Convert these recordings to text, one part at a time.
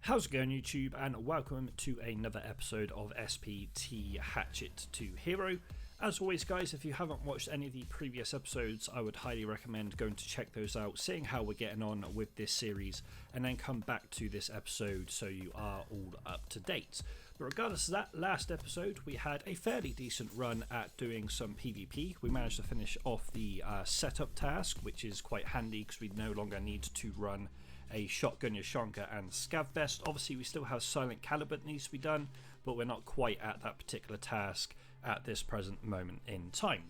How's it going, YouTube, and welcome to another episode of SPT Hatchet to Hero. As always, guys, if you haven't watched any of the previous episodes, I would highly recommend going to check those out, seeing how we're getting on with this series, and then come back to this episode so you are all up to date. But regardless of that, last episode we had a fairly decent run at doing some PvP. We managed to finish off the setup task, which is quite handy because we no longer need to run a shotgun Yashanka and scav vest. Obviously we still have silent caliber that needs to be done, but we're not quite at that particular task at this present moment in time.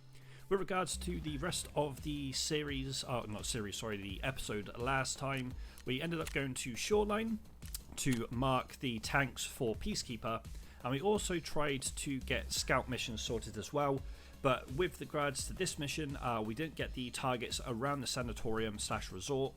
With regards to the rest of the the episode last time, we ended up going to Shoreline to mark the tanks for Peacekeeper, and we also tried to get scout missions sorted as well. But with regards to this mission, we didn't get the targets around the sanatorium / resort.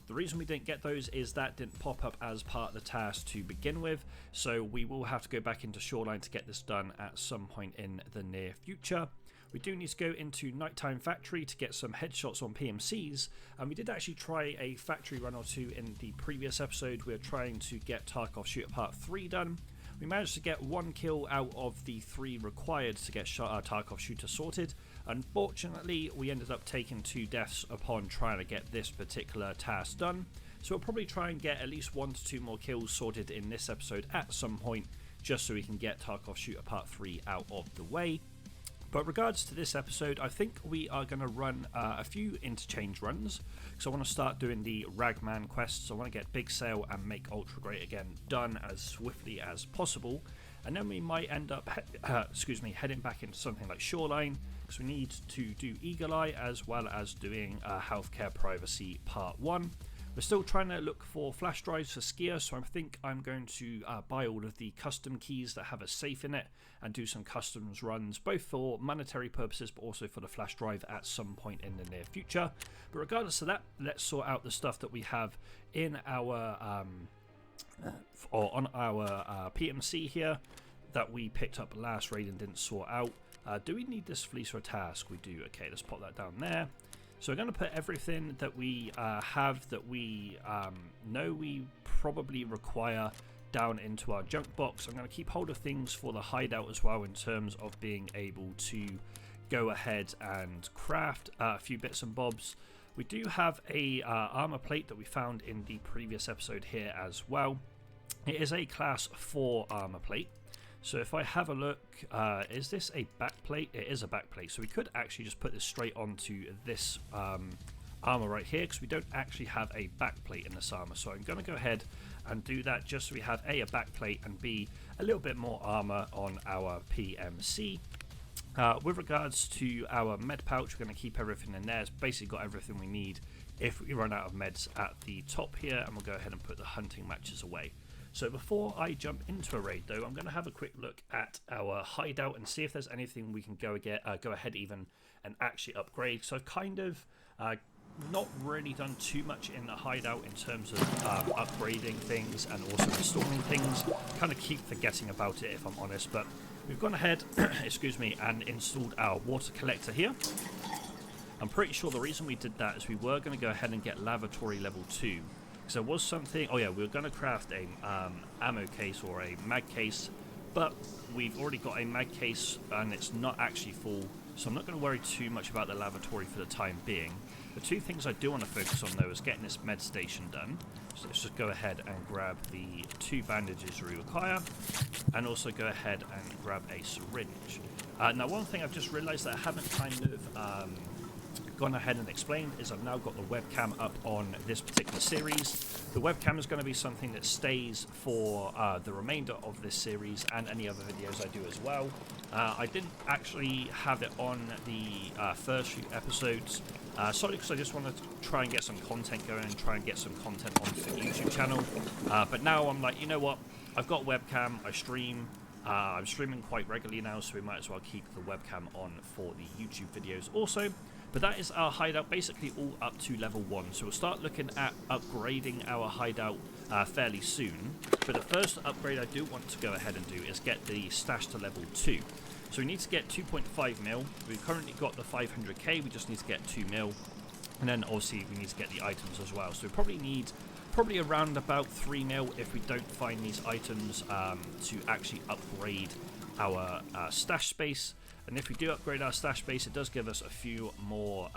The reason we didn't get those is that didn't pop up as part of the task to begin with, so we will have to go back into Shoreline to get this done at some point in the near future. We do need to go into Nighttime Factory to get some headshots on PMCs, and we did actually try a factory run or two in the previous episode. We were trying to get Tarkov Shooter Part 3 done. We managed to get 1 kill out of the 3 required to get Tarkov Shooter sorted. Unfortunately, we ended up taking 2 deaths upon trying to get this particular task done. So we'll probably try and get at least 1 to 2 more kills sorted in this episode at some point, just so we can get Tarkov Shooter Part 3 out of the way. But regards to this episode, I think we are going to run a few interchange runs, because I want to start doing the Ragman quests. I want to get Big Sail and Make Ultra Great Again done as swiftly as possible, and then we might end up heading back into something like Shoreline, because we need to do Eagle Eye as well as doing Healthcare Privacy Part 1. We're still trying to look for flash drives for Skier, so I think I'm going to buy all of the custom keys that have a safe in it and do some customs runs, both for monetary purposes but also for the flash drive at some point in the near future. But regardless of that, let's sort out the stuff that we have in our on our PMC here that we picked up last raid and didn't sort out. Do we need this fleece for a task? We do. Okay, let's pop that down there. So we're going to put everything that we have that we know we probably require down into our junk box. I'm going to keep hold of things for the hideout as well, in terms of being able to go ahead and craft a few bits and bobs. We do have a armor plate that we found in the previous episode here as well. It is a class 4 armor plate. So if I have a look, is this a back plate? It is a back plate. So we could actually just put this straight onto this armor right here, because we don't actually have a back plate in this armor. So I'm going to go ahead and do that just so we have A, a back plate, and B, a little bit more armor on our PMC. With regards to our med pouch, we're going to keep everything in there. It's basically got everything we need if we run out of meds at the top here, and we'll go ahead and put the hunting matches away. So before I jump into a raid though, I'm going to have a quick look at our hideout and see if there's anything we can go ahead even and actually upgrade. So I've kind of not really done too much in the hideout in terms of upgrading things and also installing things. Kind of keep forgetting about it, if I'm honest, but we've gone ahead and installed our water collector here. I'm pretty sure the reason we did that is we were going to go ahead and get lavatory level 2. So there was something, we were going to craft a ammo case or a mag case, but we've already got a mag case and it's not actually full, so I'm not going to worry too much about the lavatory for the time being. The 2 things I do want to focus on though is getting this med station done. So let's just go ahead and grab the 2 bandages we require, and also go ahead and grab a syringe. Now one thing I've just realised that I haven't kind of gone ahead and explained is I've now got the webcam up on this particular series. The webcam is going to be something that stays for the remainder of this series and any other videos I do as well. I didn't actually have it on the first few episodes, solely because I just wanted to try and get some content going and try and get some content onto the YouTube channel. But now I'm like, you know what, I've got webcam, I stream. I'm streaming quite regularly now, so we might as well keep the webcam on for the YouTube videos also. But that is our hideout, basically all up to level 1. So we'll start looking at upgrading our hideout fairly soon. But the first upgrade I do want to go ahead and do is get the stash to level 2. So we need to get 2.5 mil. We've currently got the 500k, we just need to get 2 mil. And then obviously we need to get the items as well. So we probably need probably around about 3 mil if we don't find these items to actually upgrade our stash space. And if we do upgrade our stash space, it does give us a few more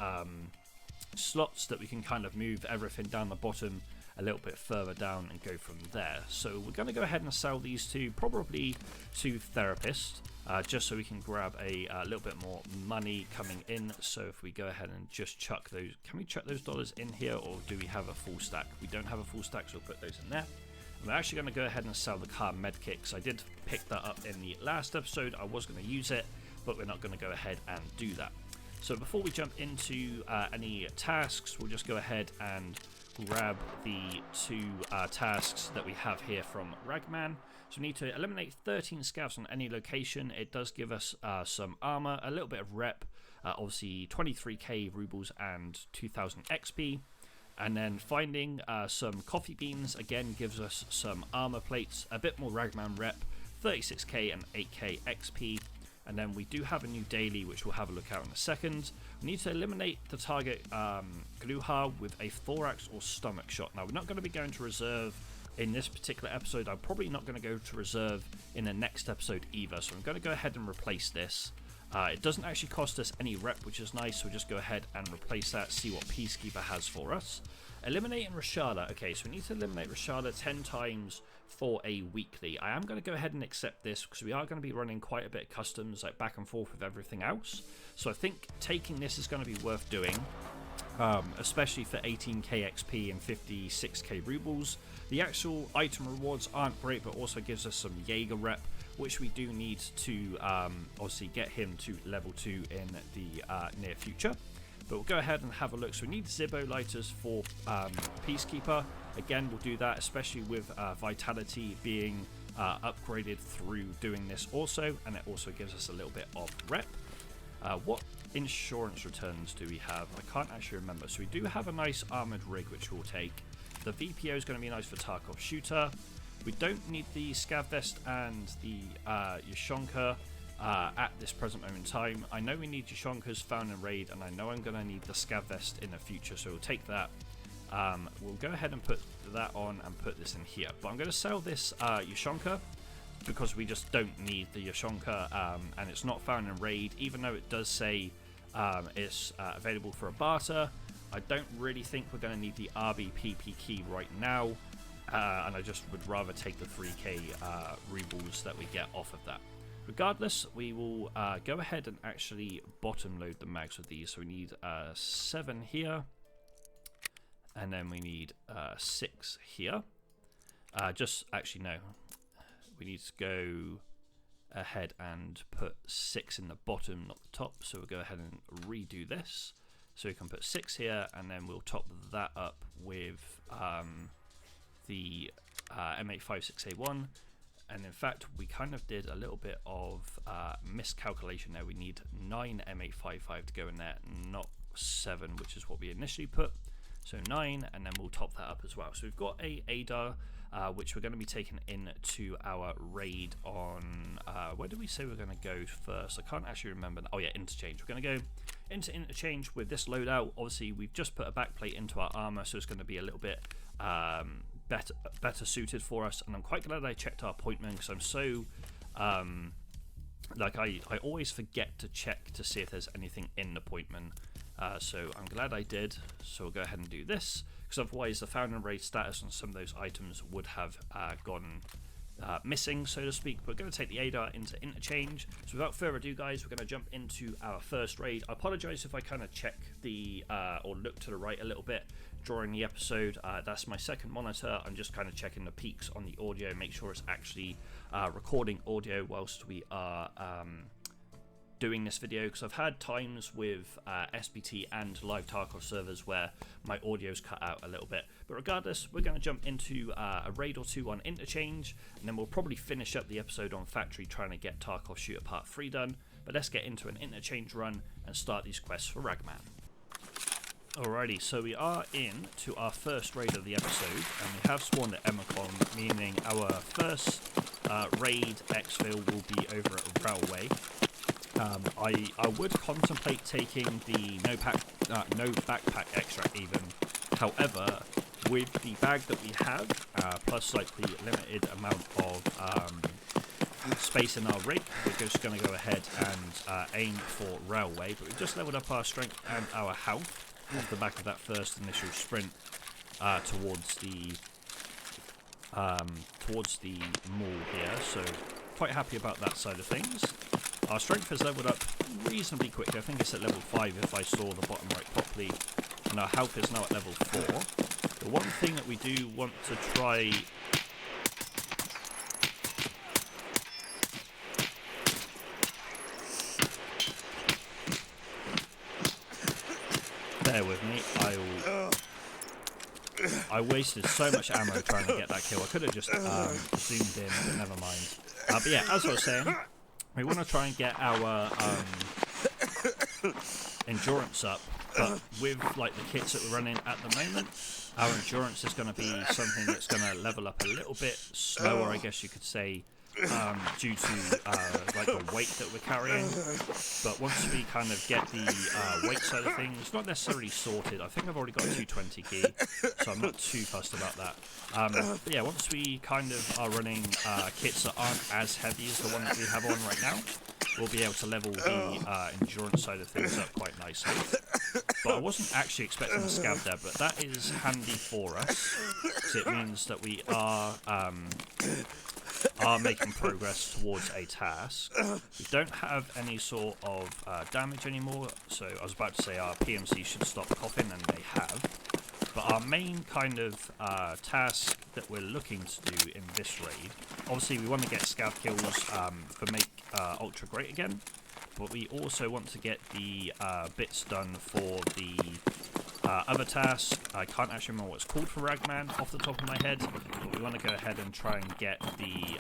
slots that we can kind of move everything down the bottom a little bit further down and go from there. So we're going to go ahead and sell these two, probably to Therapist, just so we can grab a little bit more money coming in. So if we go ahead and just chuck those, can we chuck those dollars in here, or do we have a full stack? We don't have a full stack, so we'll put those in there. I'm actually going to go ahead and sell the car medkit, because I did pick that up in the last episode. I was going to use it, but we're not going to go ahead and do that. So before we jump into any tasks, we'll just go ahead and grab the two tasks that we have here from Ragman. So we need to eliminate 13 scavs on any location. It does give us some armor, a little bit of rep, obviously 23k rubles and 2000 XP. And then finding some coffee beans, again, gives us some armor plates, a bit more Ragman rep, 36k and 8k XP. And then we do have a new daily, which we'll have a look at in a second. We need to eliminate the target Gluha with a thorax or stomach shot. Now, we're not going to be going to reserve in this particular episode. I'm probably not going to go to reserve in the next episode either. So I'm going to go ahead and replace this. It doesn't actually cost us any rep, which is nice. So we'll just go ahead and replace that, see what Peacekeeper has for us. Eliminating Rashada. Okay, so we need to eliminate Rashada 10 times for a weekly. I am going to go ahead and accept this, because we are going to be running quite a bit of customs, like back and forth with everything else. So I think taking this is going to be worth doing, especially for 18k XP and 56k rubles. The actual item rewards aren't great, but also gives us some Jaeger rep, which we do need to obviously get him to level 2 in the near future. But we'll go ahead and have a look. So we need Zippo lighters for Peacekeeper. Again, we'll do that, especially with Vitality being upgraded through doing this also. And it also gives us a little bit of rep. What insurance returns do we have? I can't actually remember. So we do have a nice armored rig, which we'll take. The VPO is going to be nice for Tarkov shooter. We don't need the Scav Vest and the Yashonka at this present moment in time. I know we need Yashonkas found in raid, and I know I'm going to need the Scav Vest in the future, so we'll take that. We'll go ahead and put that on and put this in here. But I'm going to sell this Yashonka, because we just don't need the Yashonka, and it's not found in raid, even though it does say it's available for a barter. I don't really think we're going to need the RBPP key right now, and I just would rather take the 3k rubles that we get off of that. Regardless, we will go ahead and actually bottom load the mags with these. So we need 7 here, and then we need 6 here. Actually no, we need to go ahead and put 6 in the bottom, not the top. So we'll go ahead and redo this. So we can put 6 here, and then we'll top that up with the M856A1. And in fact, we kind of did a little bit of miscalculation there. We need 9 M855 to go in there, not 7, which is what we initially put. So 9, and then we'll top that up as well. So we've got a ADAR, which we're going to be taking into our raid on, where did we say we're going to go first? I can't actually remember. Oh yeah, interchange. We're going to go into interchange with this loadout. Obviously, we've just put a backplate into our armor, so it's going to be a little bit better suited for us. And I'm quite glad I checked our appointment, because I'm so like I always forget to check to see if there's anything in the appointment. So I'm glad I did. So we'll go ahead and do this, because otherwise the found and raid status on some of those items would have gone missing, so to speak. But we're going to take the ADAR into interchange. So without further ado, guys, we're going to jump into our first raid. I apologize if I kind of check the or look to the right a little bit during the episode. That's my second monitor. I'm just kind of checking the peaks on the audio, make sure it's actually recording audio whilst we are doing this video, because I've had times with SPT and live Tarkov servers where my audio's cut out a little bit. But regardless, we're going to jump into a raid or 2 on interchange, and then we'll probably finish up the episode on factory trying to get Tarkov Shooter Part 3 done. But let's get into an interchange run and start these quests for Ragman. Alrighty, so we are in to our first raid of the episode, and we have spawned at Comi-Cons, meaning our first raid exfil will be over at Railway. I would contemplate taking the no backpack extract even. However, with the bag that we have, plus like the limited amount of space in our rig, we're just going to go ahead and aim for railway. But we've just leveled up our strength and our health off the back of that first initial sprint towards the mall here. So quite happy about that side of things. Our strength has leveled up reasonably quickly. I think it's at level 5 if I saw the bottom right properly. And our health is now at level 4. The one thing that we do want to try... Bear with me, I wasted so much ammo trying to get that kill. I could have just zoomed in, but never mind. But yeah, as I was saying, we want to try and get our endurance up, but with like the kits that we're running at the moment, our endurance is going to be something that's going to level up a little bit slower, I guess you could say, due to like the weight that we're carrying. But once we kind of get the weight side of things, not necessarily sorted. I think I've already got a 220 key, so I'm not too fussed about that. But yeah, once we kind of are running kits that aren't as heavy as the one that we have on right now, we'll be able to level the endurance side of things up quite nicely. But I wasn't actually expecting the scav there, but that is handy for us, because it means that we are making progress towards a task. We don't have any sort of damage anymore, so I was about to say our PMC should stop coughing, and they have. But our main kind of task that we're looking to do in this raid, obviously we want to get scav kills for make Ultra great again, but we also want to get the bits done for the other task. I can't actually remember what it's called for Ragman off the top of my head, but we want to go ahead and try and get the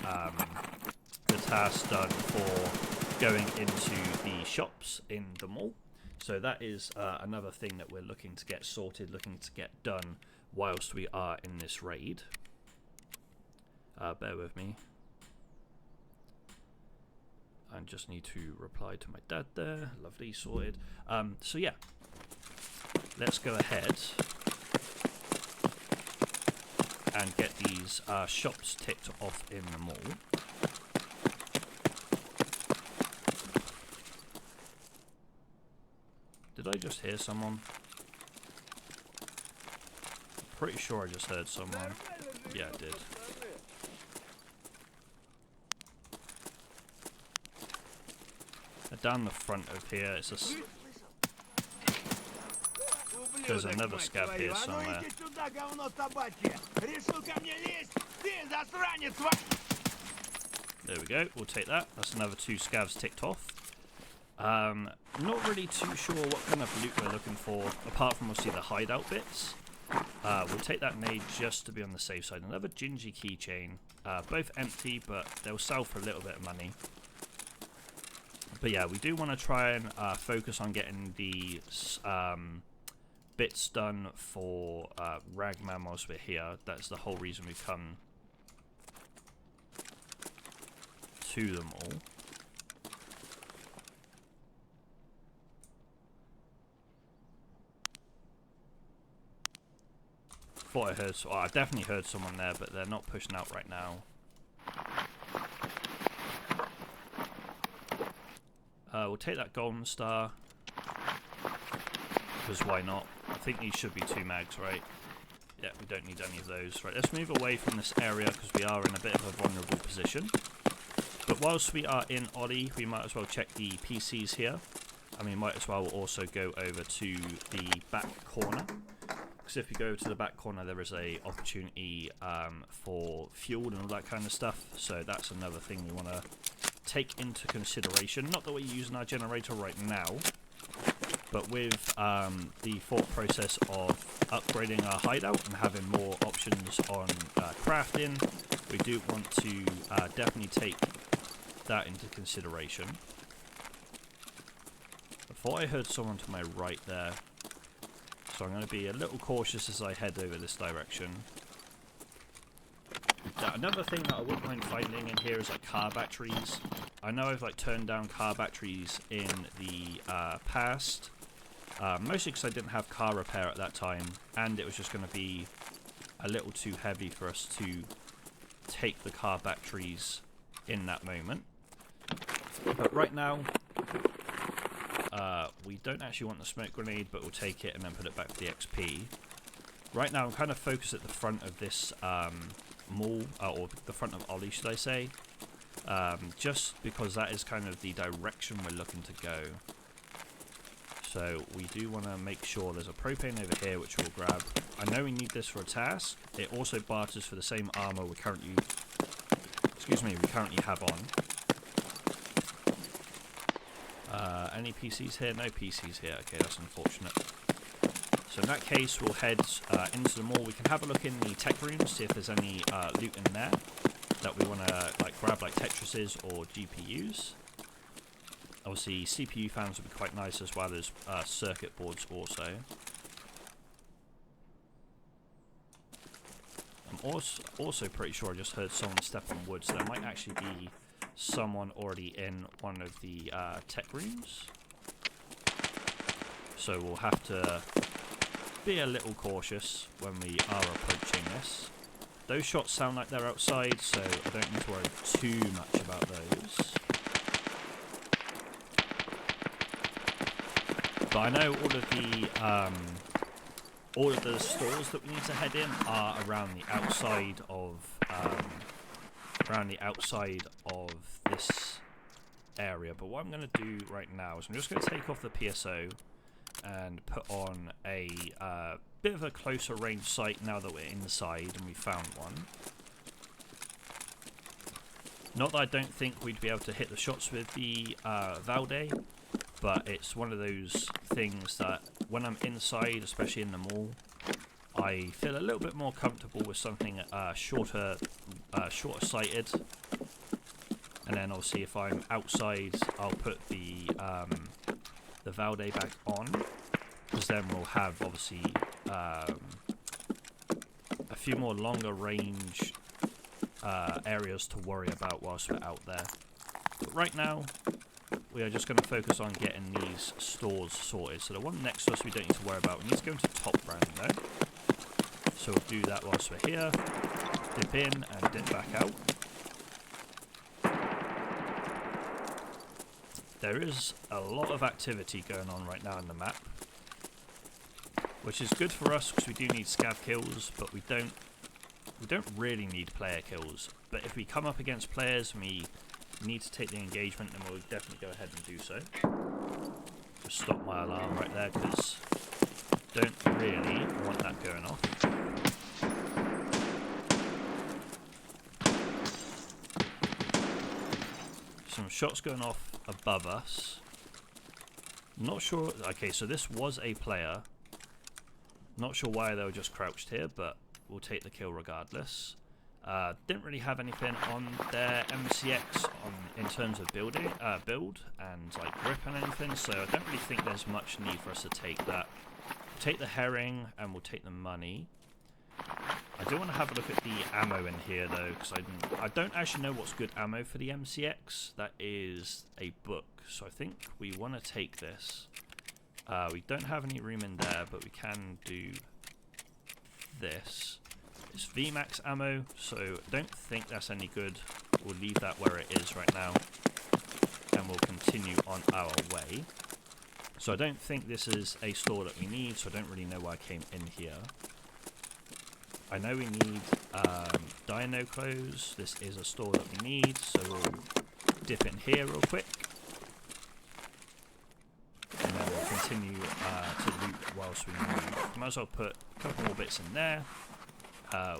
task done for going into the shops in the mall. So that is another thing that we're looking to get sorted, looking to get done whilst we are in this raid. Bear with me. I just need to reply to my dad there. Lovely, sorted. So yeah, let's go ahead and get these shops ticked off in the mall. Did I just hear someone? I'm pretty sure I just heard someone. Yeah, I did. Down the front of here, it's a there's another scav here somewhere. There we go, we'll take that. That's another 2 scavs ticked off. Not really too sure what kind of loot we're looking for, apart from obviously the hideout bits. We'll take that nade just to be on the safe side. Another Gingy keychain. Both empty, but they'll sell for a little bit of money. But yeah, we do want to try and focus on getting the bits done for Ragman whilst we're here. That's the whole reason we've come to them all. Thought I heard, I definitely heard someone there, but they're not pushing out right now. We'll take that golden star, because why not? I think these should be 2 mags, right? Yeah, we don't need any of those. Right, let's move away from this area, because we are in a bit of a vulnerable position. But whilst we are in Oddy, we might as well check the PCs here. And we might as well also go over to the back corner. Because if we go to the back corner, there is a opportunity for fuel and all that kind of stuff. So that's another thing we want to take into consideration. Not that we're using our generator right now, but with the thought process of upgrading our hideout and having more options on crafting, we do want to definitely take that into consideration. I thought I heard someone to my right there, so I'm going to be a little cautious as I head over this direction. Now, another thing that I wouldn't mind finding in here is like car batteries. I know I've like turned down car batteries in the past, mostly because I didn't have car repair at that time, and it was just going to be a little too heavy for us to take the car batteries in that moment. But right now, we don't actually want the smoke grenade, but we'll take it and then put it back for the XP. Right now I'm kind of focused at the front of this mall, or the front of Ollie, should I say, just because that is kind of the direction we're looking to go. So we do want to make sure there's a propane over here, which we'll grab. I know we need this for a task. It also barters for the same armor we currently have on. Any PCs here? No PCs here. Okay, that's unfortunate. So in that case, we'll head into the mall. We can have a look in the tech rooms, see if there's any loot in there that we want to grab, like Tetrises or GPUs. Obviously, CPU fans would be quite nice, as well as circuit boards also. I'm also pretty sure I just heard someone step on wood, so there might actually be someone already in one of the tech rooms. So we'll have to be a little cautious when we are approaching this. Those shots sound like they're outside, so I don't need to worry too much about those. But I know all of the stores that we need to head in are around the outside of this area. But what I'm going to do right now is I'm just going to take off the PSO and put on a bit of a closer range sight now that we're inside and we found one. Not that I don't think we'd be able to hit the shots with the Valde, but it's one of those things that when I'm inside, especially in the mall, I feel a little bit more comfortable with something shorter sighted. And then obviously if I'm outside, I'll put the Valde back on, because then we'll have obviously a few more longer range areas to worry about whilst we're out there. But right now, we are just going to focus on getting these stores sorted. So the one next to us we don't need to worry about. We need to go into top brand though. So we'll do that whilst we're here. Dip in and dip back out. There is a lot of activity going on right now in the map, which is good for us because we do need scav kills, but we don't really need player kills. But if we come up against players and we need to take the engagement, then we'll definitely go ahead and do so. Just stop my alarm right there because I don't really want that going off. Some shots going off above us. Not sure. Okay, so this was a player. Not sure why they were just crouched here, but we'll take the kill regardless. Didn't really have anything on their MCX in terms of build and like grip and anything, so I don't really think there's much need for us to take that. We'll take the herring and we'll take the money. I do want to have a look at the ammo in here though, because I don't actually know what's good ammo for the MCX. That is a book, so I think we want to take this. We don't have any room in there, but we can do this. It's VMAX ammo, so I don't think that's any good. We'll leave that where it is right now, and we'll continue on our way. So I don't think this is a store that we need, so I don't really know why I came in here. I know we need dino clothes. This is a store that we need, so we'll dip in here real quick. And then we'll continue to loot whilst we move. Might as well put a couple more bits in there. I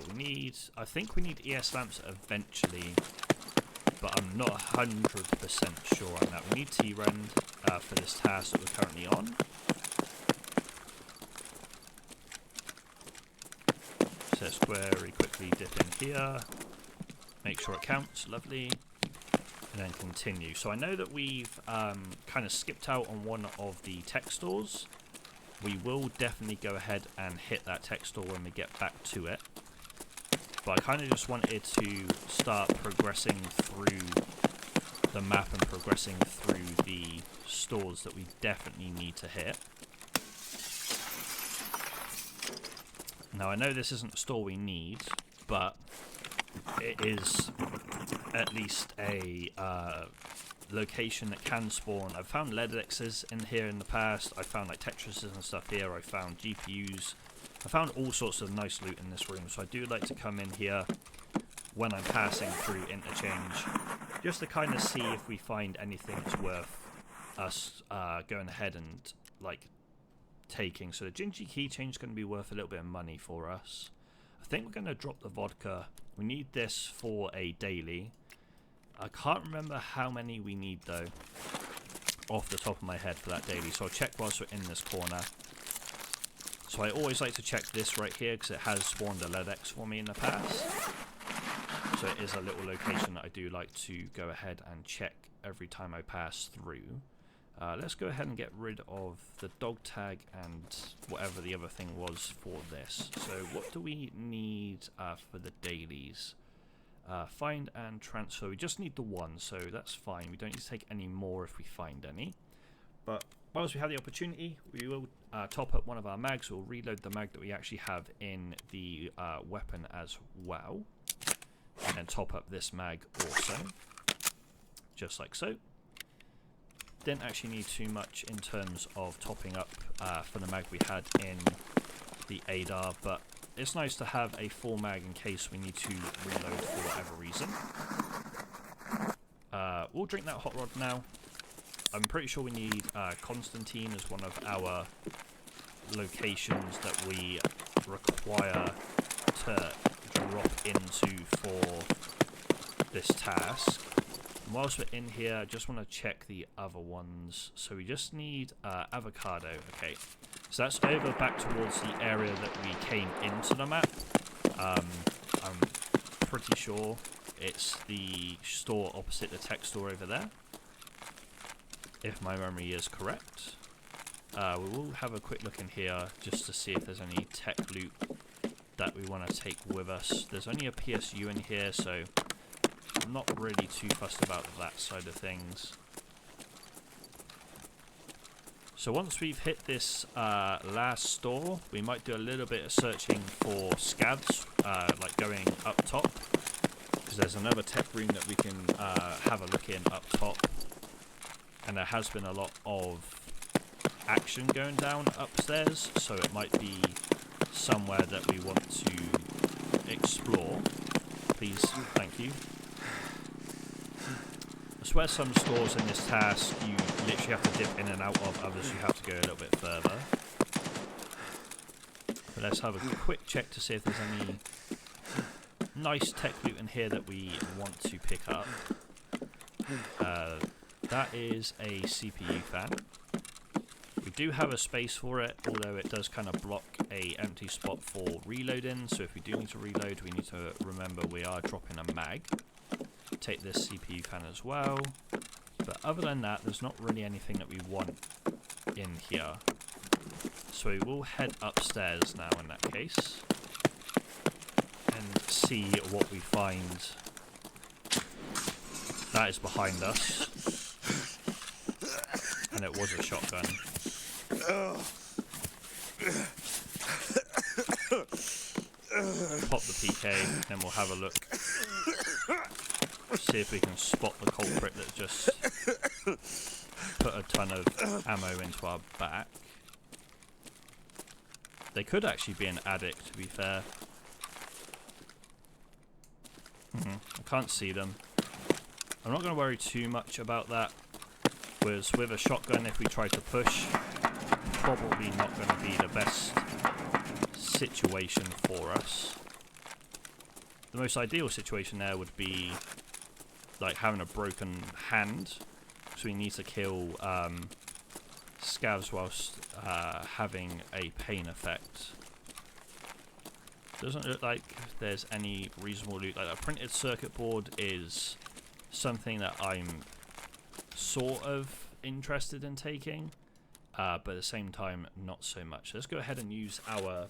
think we need ES lamps eventually, but I'm not 100% sure on that. We need T-Rend for this task that we're currently on. So let's very quickly dip in here, make sure it counts, lovely, and then continue. So I know that we've kind of skipped out on one of the tech stores. We will definitely go ahead and hit that tech store when we get back to it. But I kind of just wanted to start progressing through the map and progressing through the stores that we definitely need to hit. Now I know this isn't the store we need, but it is at least a location that can spawn. I've found Ledexes in here in the past. I found like Tetrises and stuff here. I found GPUs. I found all sorts of nice loot in this room, so I do like to come in here when I'm passing through interchange, just to kind of see if we find anything that's worth us going ahead and like taking. So the Gingy keychain is going to be worth a little bit of money for us. I think we're going to drop the vodka. We need this for a daily. I can't remember how many we need though off the top of my head for that daily, so I'll check whilst we're in this corner. So I always like to check this right here because it has spawned a Ledex for me in the past. So it is a little location that I do like to go ahead and check every time I pass through. Let's go ahead and get rid of the dog tag and whatever the other thing was for this. So what do we need for the dailies? Find and transfer. We just need the one, so that's fine. We don't need to take any more if we find any. But whilst we have the opportunity, we will top up one of our mags. We'll reload the mag that we actually have in the weapon as well. And then top up this mag also. Just like so. Didn't actually need too much in terms of topping up for the mag we had in the ADAR, but it's nice to have a full mag in case we need to reload for whatever reason. We'll drink that hot rod now. I'm pretty sure we need Constantine as one of our locations that we require to drop into for this task. And whilst we're in here, I just want to check the other ones. So we just need avocado. Okay, so that's over back towards the area that we came into the map. I'm pretty sure it's the store opposite the tech store over there, if my memory is correct. We will have a quick look in here just to see if there's any tech loot that we want to take with us. There's only a PSU in here, so I'm not really too fussed about that side of things. So once we've hit this last store, we might do a little bit of searching for scavs, like going up top, because there's another tech room that we can have a look in up top, and there has been a lot of action going down upstairs, so it might be somewhere that we want to explore. Please, thank you. I swear some stores in this task you literally have to dip in and out of, others you have to go a little bit further. But let's have a quick check to see if there's any nice tech loot in here that we want to pick up. That is a CPU fan. We do have a space for it, although it does kind of block a empty spot for reloading, so if we do need to reload, we need to remember we are dropping a mag. Take this CPU fan as well, but other than that, there's not really anything that we want in here. So we will head upstairs now in that case, and see what we find. That is behind us, and it was a shotgun. Pop the PK, then we'll have a look. See if we can spot the culprit that just put a ton of ammo into our back. They could actually be an addict, to be fair. I can't see them. I'm not going to worry too much about that. Whereas with a shotgun, if we try to push, probably not going to be the best situation for us. The most ideal situation there would be like having a broken hand, so we need to kill scavs whilst having a pain effect. Doesn't look like there's any reasonable loot. Like that printed circuit board is something that I'm sort of interested in taking, but at the same time not so much. Let's go ahead and use our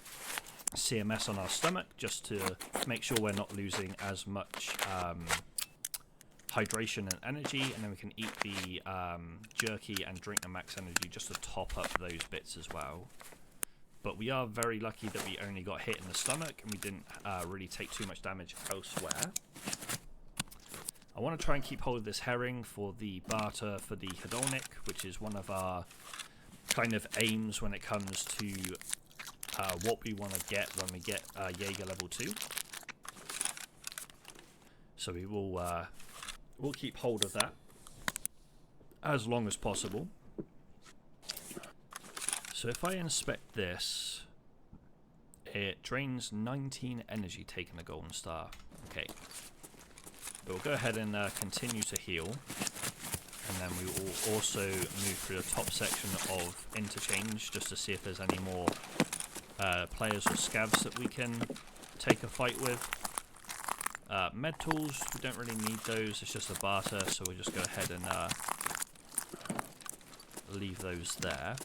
CMS on our stomach just to make sure we're not losing as much hydration and energy, and then we can eat the jerky and drink the max energy just to top up those bits as well. but we are very lucky that we only got hit in the stomach and we didn't really take too much damage elsewhere. I want to try and keep hold of this herring for the barter for the hedonic, which is one of our kind of aims when it comes to what we want to get when we get Jaeger level 2. So we will we'll keep hold of that as long as possible. So if I inspect this, it drains 19 energy taking a golden star. Okay. But we'll go ahead and continue to heal. And then we will also move through the top section of interchange just to see if there's any more players or scavs that we can take a fight with. Med tools, we don't really need those, it's just a barter, so we'll just go ahead and leave those there.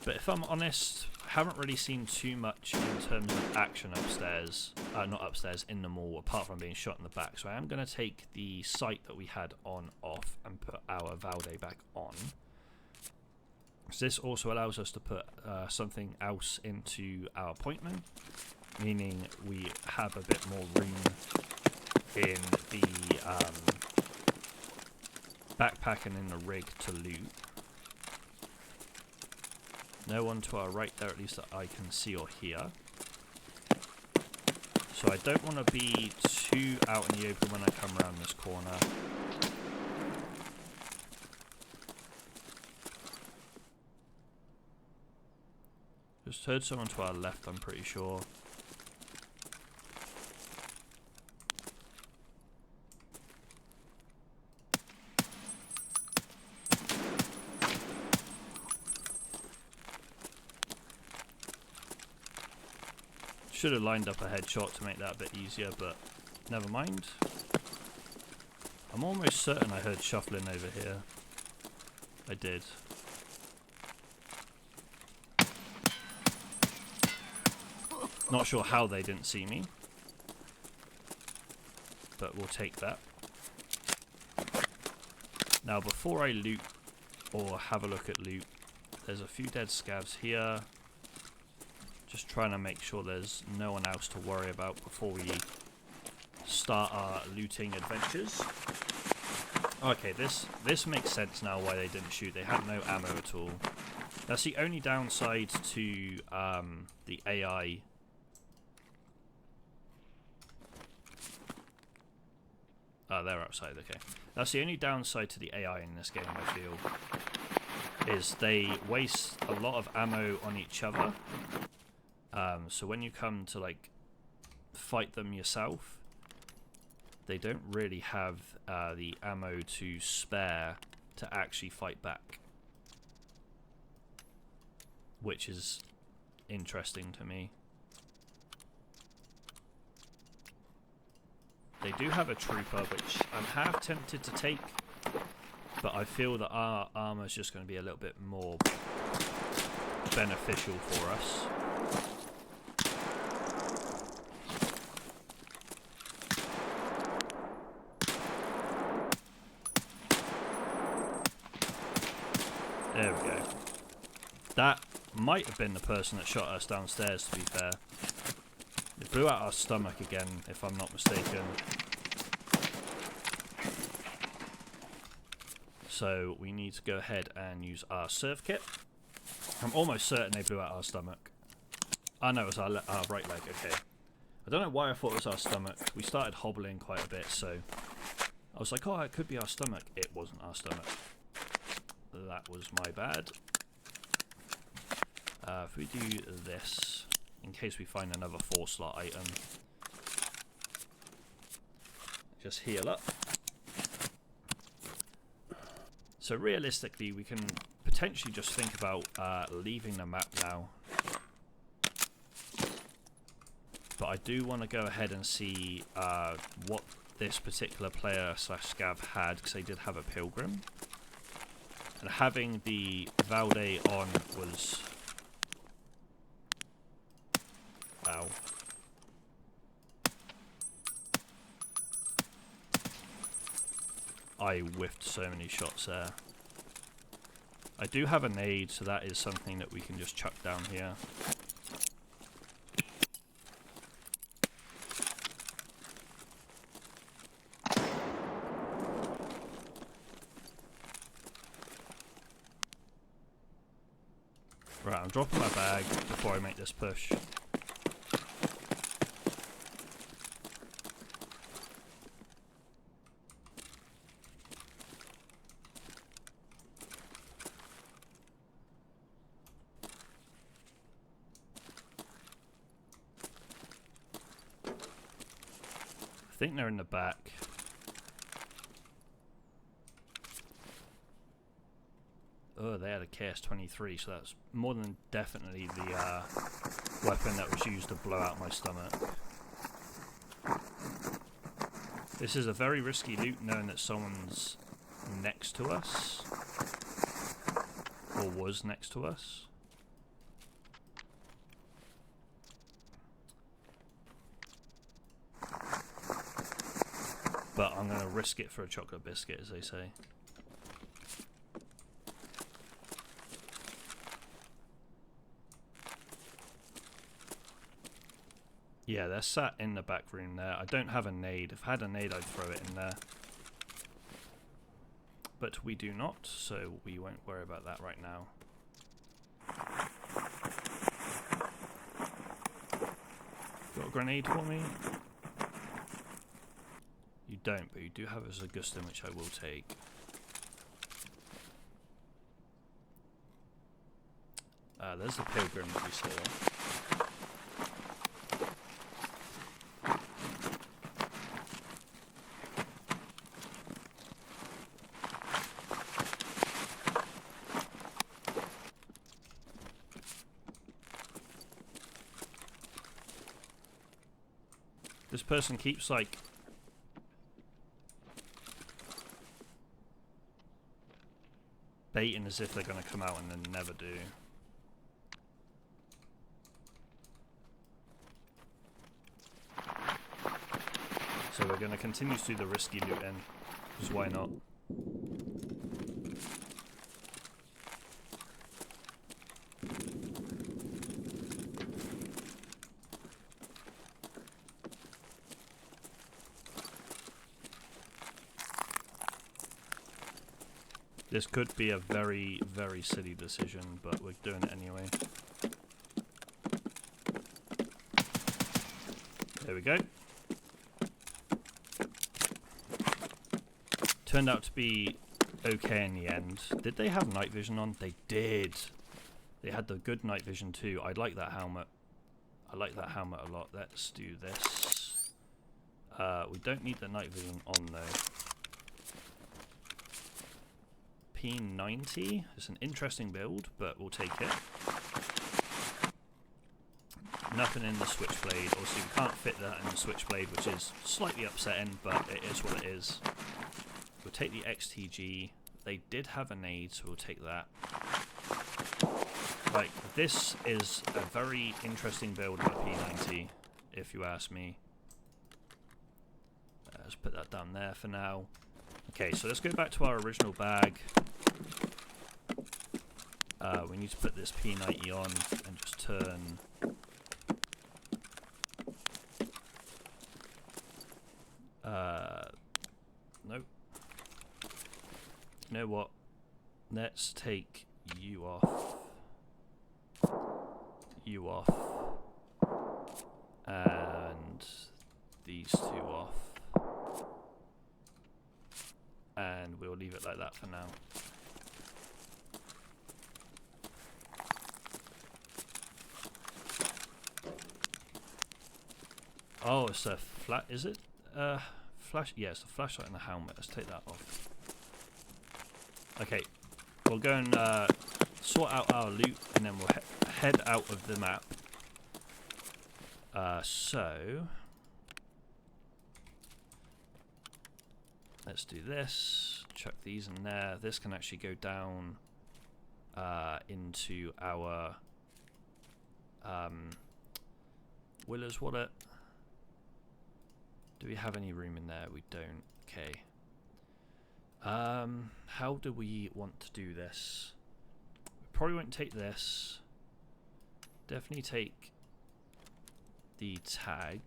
But if I'm honest, I haven't really seen too much in terms of action upstairs, not upstairs, in the mall, apart from being shot in the back. So I am going to take the sight that we had on off and put our Valde back on. So this also allows us to put something else into our appointment, meaning we have a bit more room in the backpack and in the rig to loot. No one to our right there, at least that I can see or hear. So I don't want to be too out in the open when I come around this corner. Just heard someone to our left, I'm pretty sure. Should have lined up a headshot to make that a bit easier, but never mind. I'm almost certain I heard shuffling over here. I did. Not sure how they didn't see me, but we'll take that. Now before I loot or have a look at loot, there's a few dead scavs here. Just trying to make sure there's no one else to worry about before we start our looting adventures. Okay, this makes sense now why they didn't shoot. They had no ammo at all. That's the only downside to the AI. Oh, they're outside, okay. That's the only downside to the AI in this game, I feel. Is they waste a lot of ammo on each other. So when you come to like fight them yourself, they don't really have the ammo to spare to actually fight back, which is interesting to me. They do have a trooper, which I'm half tempted to take, but I feel that our armor is just going to be a little bit more beneficial for us. There we go. That might have been the person that shot us downstairs, to be fair. It blew out our stomach again, if I'm not mistaken. So we need to go ahead and use our surf kit. I'm almost certain they blew out our stomach. Oh no, it was our right leg, okay. I don't know why I thought it was our stomach. We started hobbling quite a bit, so I was like, oh, it could be our stomach. It wasn't our stomach. That was my bad. If we do this, in case we find another 4-slot item, just heal up. So realistically, we can potentially just think about leaving the map now. But I do want to go ahead and see what this particular player / scav had, because they did have a pilgrim. And having the Valde on was... Ow. I whiffed so many shots there. I do have a nade, so that is something that we can just chuck down here. Right, I'm dropping my bag before I make this push. I think they're in the back. Oh, they had a KS-23, so that's more than definitely the weapon that was used to blow out my stomach. This is a very risky loot, knowing that someone's next to us. Or was next to us. But I'm going to risk it for a chocolate biscuit, as they say. Yeah, they're sat in the back room there. I don't have a nade. If I had a nade, I'd throw it in there. But we do not, so we won't worry about that right now. Got a grenade for me? You don't, but you do have a Zagustin, which I will take. There's the pilgrim that we saw. This person keeps like baiting as if they're going to come out and then never do. So we're going to continue to do the risky looting, because why not? This could be a very, very silly decision, but we're doing it anyway. There we go. Turned out to be okay in the end. Did they have night vision on? They did. They had the good night vision too. I like that helmet. I like that helmet a lot. Let's do this. We don't need the night vision on though. P90 is an interesting build, but we'll take it. Nothing in the switchblade. Obviously, we can't fit that in the switchblade, which is slightly upsetting, but it is what it is. We'll take the XTG. They did have a nade, so we'll take that. Like, this is a very interesting build of a P90, if you ask me. Let's put that down there for now. Okay, so let's go back to our original bag. We need to put this P90 on and just turn. Nope. You know what? Let's take you off. You off. And these two off. And we'll leave it like that for now. Oh, it's a flat. Is it? Flash. Yeah, it's a flashlight and the helmet. Let's take that off. Okay, we'll go and sort out our loot, and then we'll head out of the map. So let's do this. Chuck these in there. This can actually go down into our Willer's wallet. Do we have any room in there? We don't. Okay. How do we want to do this? probably won't take this. Definitely take the tag.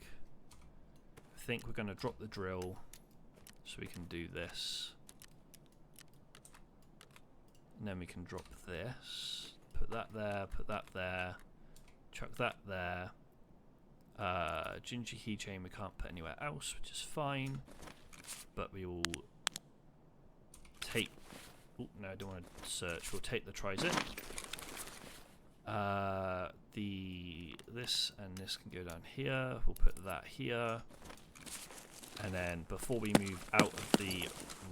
I think we're going to drop the drill so we can do this. And then we can drop this. Put that there. Chuck that there. Ginger keychain we can't put anywhere else, which is fine. But we will take... Oh, no, I don't want to search. We'll take the tri-zip. This and this can go down here. We'll put that here. And then before we move out of the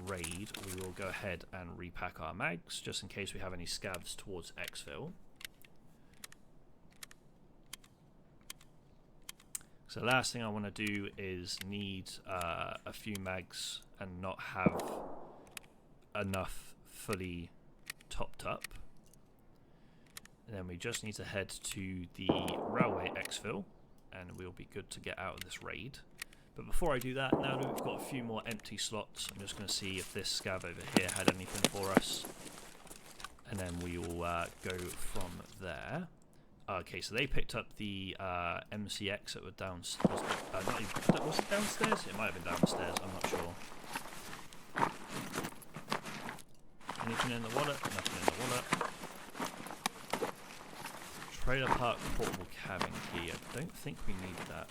raid, we will go ahead and repack our mags, just in case we have any scavs towards exfil. So the last thing I want to do is need a few mags and not have enough fully topped up. And then we just need to head to the railway exfil and we'll be good to get out of this raid. But before I do that, now that we've got a few more empty slots, I'm just going to see if this scav over here had anything for us. And then we will go from there. Okay, so they picked up the MCX that were downstairs. Was it downstairs? It might have been downstairs, I'm not sure. Anything in the wallet? Nothing in the wallet. Trailer park portable cabin key. I don't think we need that.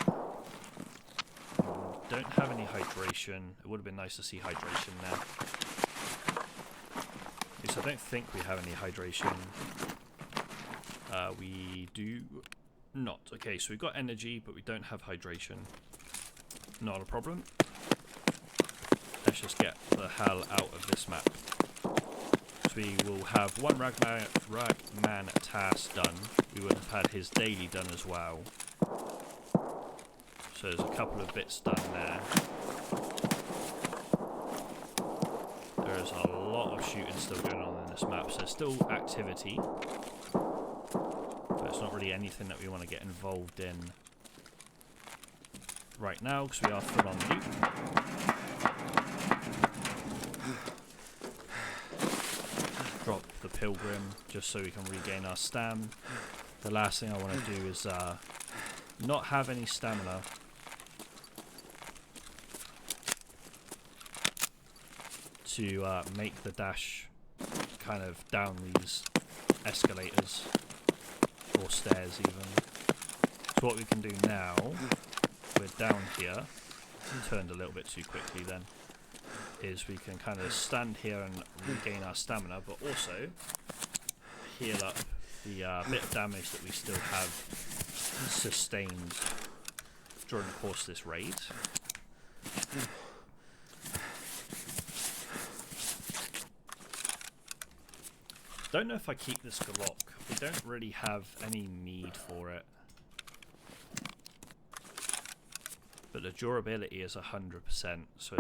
Don't have any hydration. It would have been nice to see hydration now. Okay, so I don't think we have any hydration. We do not. Okay, so we've got energy, but we don't have hydration. Not a problem. Let's just get the hell out of this map. So we will have one ragman task done. We would have had his daily done as well. So there's a couple of bits done there. There's a lot of shooting still going on in this map, so there's still activity. But it's not really anything that we want to get involved in right now, because we are full on loot. Drop the pilgrim, just so we can regain our stam. The last thing I want to do is not have any stamina. To make the dash kind of down these escalators or stairs even. So what we can do now, we're down here, turned a little bit too quickly then, is we can kind of stand here and regain our stamina, but also heal up the bit of damage that we still have sustained during the course of this raid. Don't know if I keep this Glock. We don't really have any need for it. But the durability is 100%. So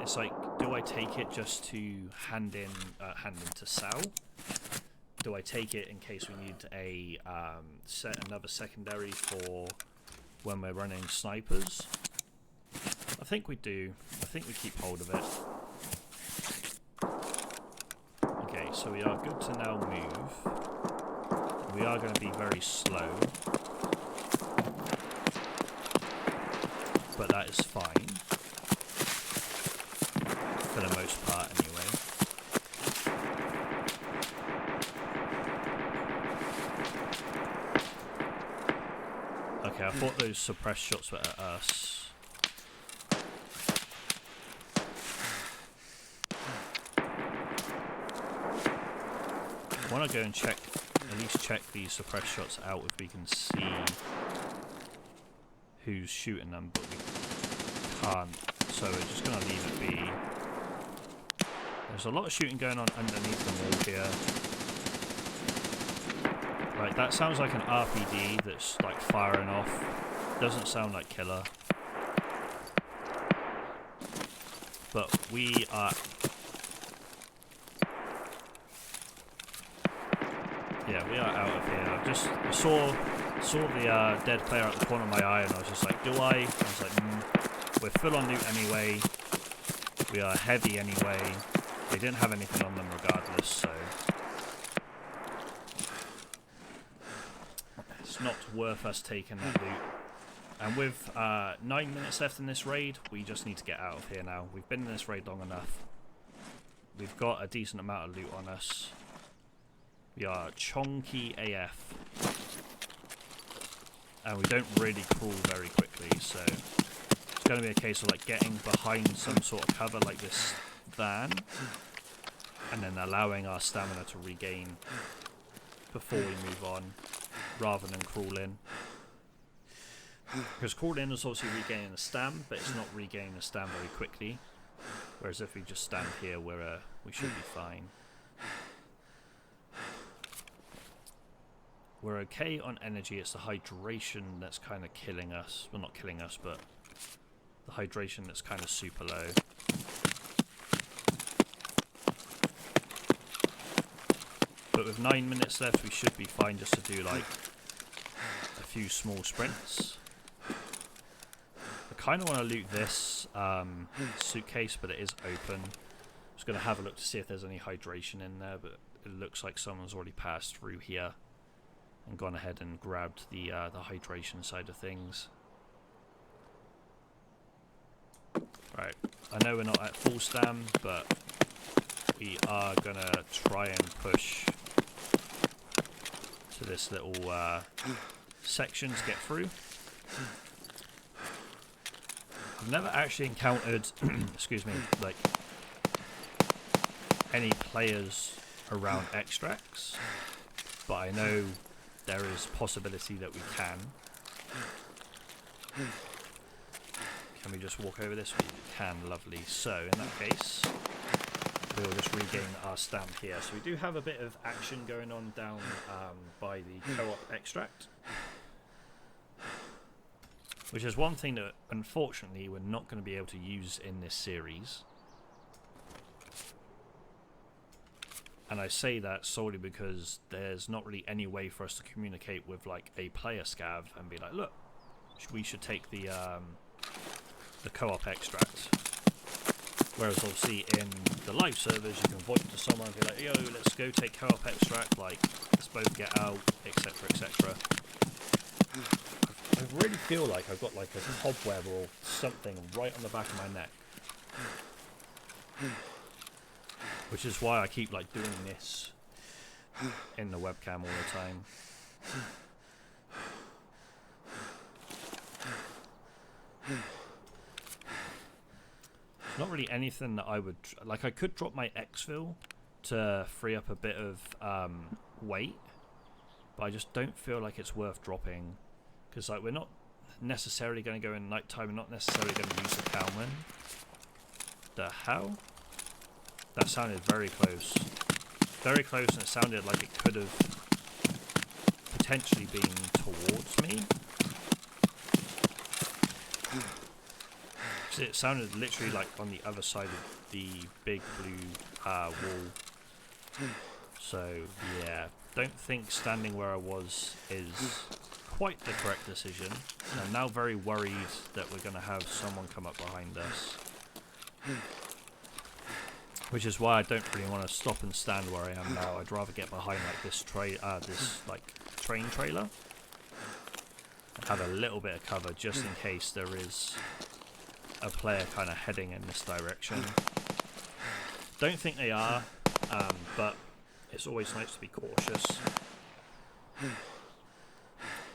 it's like, do I take it just to hand in to Sal? Do I take it in case we need a another secondary for when we're running snipers? I think we do. I think we keep hold of it. Okay, so we are good to now move. We are going to be very slow. But that is fine. For the most part, anyway. Okay, I thought those suppressed shots were at us. I want to go and check, at least check these suppressed shots out if we can see who's shooting them, but we can't, so we're just going to leave it be. There's a lot of shooting going on underneath the wall here. Like, that sounds like an RPD that's like firing off. Doesn't sound like killer. But we are... Yeah, we are out of here. I saw the dead player at the corner of my eye, and I was just like, do I? I was like, we're full on loot anyway. We are heavy anyway. They didn't have anything on them regardless, so... it's not worth us taking that loot. And with 9 minutes left in this raid, we just need to get out of here now. We've been in this raid long enough. We've got a decent amount of loot on us. We are chonky AF. And we don't really crawl very quickly, so it's going to be a case of like getting behind some sort of cover like this van, and then allowing our stamina to regain before we move on, rather than crawl in. Because crawl in is obviously regaining the stam, but it's not regaining the stam very quickly. Whereas if we just stand here, we should be fine. We're okay on energy. It's the hydration that's kind of killing us. Well, not killing us, but the hydration that's kind of super low. But with 9 minutes left, we should be fine just to do like a few small sprints. I kind of want to loot this suitcase, but it is open. I'm just going to have a look to see if there's any hydration in there, but it looks like someone's already passed through here and gone ahead and grabbed the hydration side of things. Right, I know we're not at full stam, but we are going to try and push to this little section to get through. I've never actually encountered, excuse me, like any players around extracts, but I know there is possibility that we can. Can we just walk over this? We can, lovely. So in that case, we'll just regain our stamp here. So we do have a bit of action going on down by the co-op extract, which is one thing that unfortunately we're not going to be able to use in this series. And I say that solely because there's not really any way for us to communicate with like a player scav and be like, look, we should take the co-op extract. Whereas obviously in the live servers you can voice to someone and be like, yo, let's go take co-op extract, like let's both get out, etc, etc. I really feel like I've got like a cobweb or something right on the back of my neck. Which is why I keep like doing this in the webcam all the time. Not really anything that I would like. I could drop my exfil to free up a bit of weight, but I just don't feel like it's worth dropping, because like we're not necessarily going to go in nighttime. We're not necessarily going to use the cowman. The hell? That sounded very close. Very close, and it sounded like it could have potentially been towards me. It sounded literally like on the other side of the big blue wall. So, yeah. Don't think standing where I was is quite the correct decision. I'm now very worried that we're going to have someone come up behind us. Which is why I don't really want to stop and stand where I am now. I'd rather get behind like this train trailer and have a little bit of cover just in case there is a player kind of heading in this direction. Don't think they are, but it's always nice to be cautious.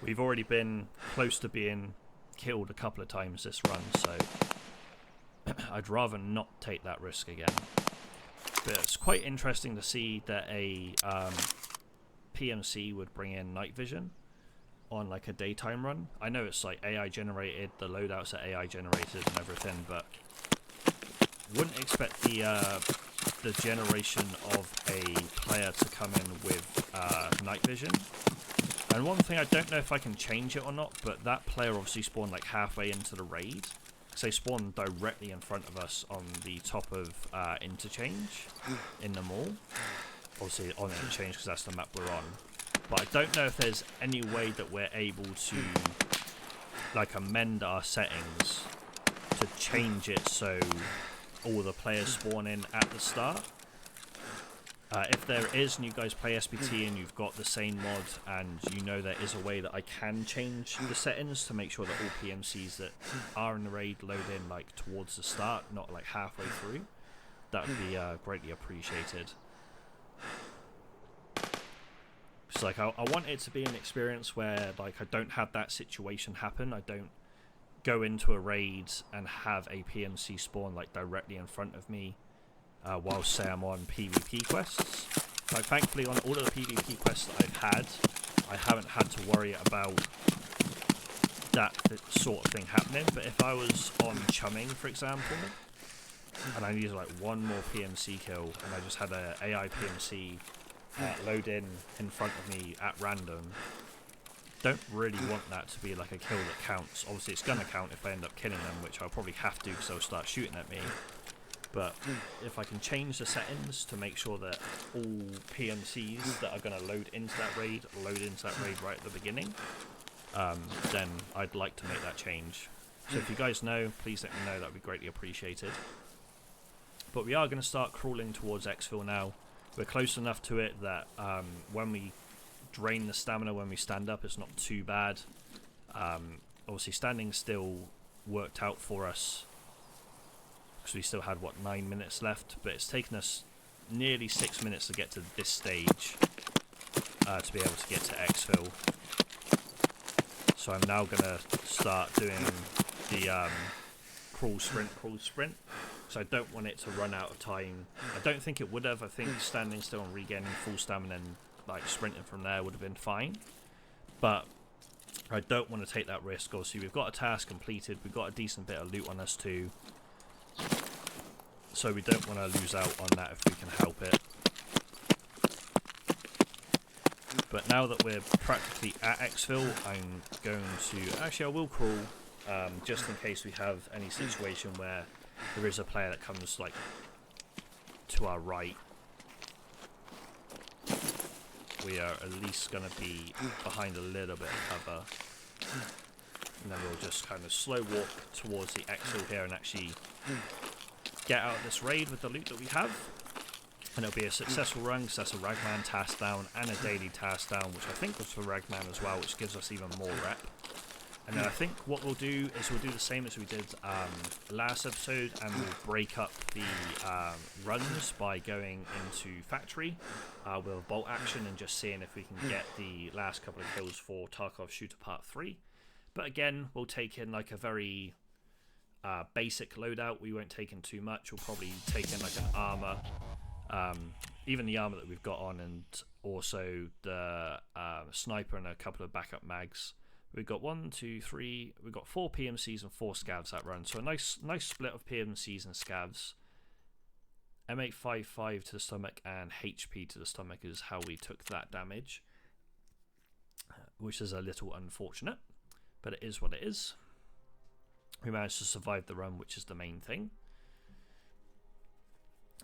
We've already been close to being killed a couple of times this run, so I'd rather not take that risk again. But it's quite interesting to see that a PMC would bring in night vision on like a daytime run. I know it's like AI generated, the loadouts are AI generated and everything, but wouldn't expect the generation of a player to come in with night vision. And one thing, I don't know if I can change it or not, but that player obviously spawned like halfway into the raid. So they spawned directly in front of us on the top of interchange in the mall. Obviously on interchange because that's the map we're on. But I don't know if there's any way that we're able to like amend our settings to change it so all the players spawn in at the start. If there is, and you guys play SPT and you've got the same mod, and you know there is a way that I can change the settings to make sure that all PMCs that are in the raid load in like towards the start, not like halfway through, that would be greatly appreciated. It's like I want it to be an experience where like I don't have that situation happen. I don't go into a raid and have a PMC spawn like directly in front of me. While say I'm on PvP quests. Like thankfully on all of the PvP quests that I've had, I haven't had to worry about that sort of thing happening. But if I was on chumming, for example, and I needed like one more PMC kill, and I just had a AI PMC load in front of me at random, don't really want that to be like a kill that counts. Obviously it's gonna count if I end up killing them, which I'll probably have to because they'll start shooting at me. But if I can change the settings to make sure that all PMCs that are going to load into that raid right at the beginning, then I'd like to make that change. So if you guys know, please let me know. That would be greatly appreciated. But we are going to start crawling towards exfil now. We're close enough to it that when we drain the stamina when we stand up, it's not too bad. Obviously standing still worked out for us, because we still had, what, 9 minutes left, but it's taken us nearly 6 minutes to get to this stage to be able to get to exfil. So I'm now going to start doing the crawl sprint, so I don't want it to run out of time. I don't think it would have. I think standing still and regaining full stamina and like sprinting from there would have been fine, but I don't want to take that risk. Obviously we've got a task completed, we've got a decent bit of loot on us too, so we don't want to lose out on that if we can help it. But now that we're practically at exfil, I'm going to... Actually, I will crawl, just in case we have any situation where there is a player that comes, like, to our right. We are at least going to be behind a little bit of cover. And then we'll just kind of slow walk towards the exfil here and actually get out of this raid with the loot that we have. And it'll be a successful run, because that's a Ragman task down and a daily task down, which I think was for Ragman as well, which gives us even more rep. And then I think what we'll do is we'll do the same as we did last episode, and we'll break up the runs by going into factory with bolt action and just seeing if we can get the last couple of kills for Tarkov Shooter Part 3. But again, we'll take in like a very basic loadout. We won't take in too much. We'll probably take in like an armor, even the armor that we've got on, and also the sniper and a couple of backup mags. We've got 1, 2, 3. We've got 4 PMCs and 4 scavs that run. So a nice split of PMCs and scavs. M855 to the stomach and HP to the stomach is how we took that damage, which is a little unfortunate, but it is what it is. We managed to survive the run, which is the main thing.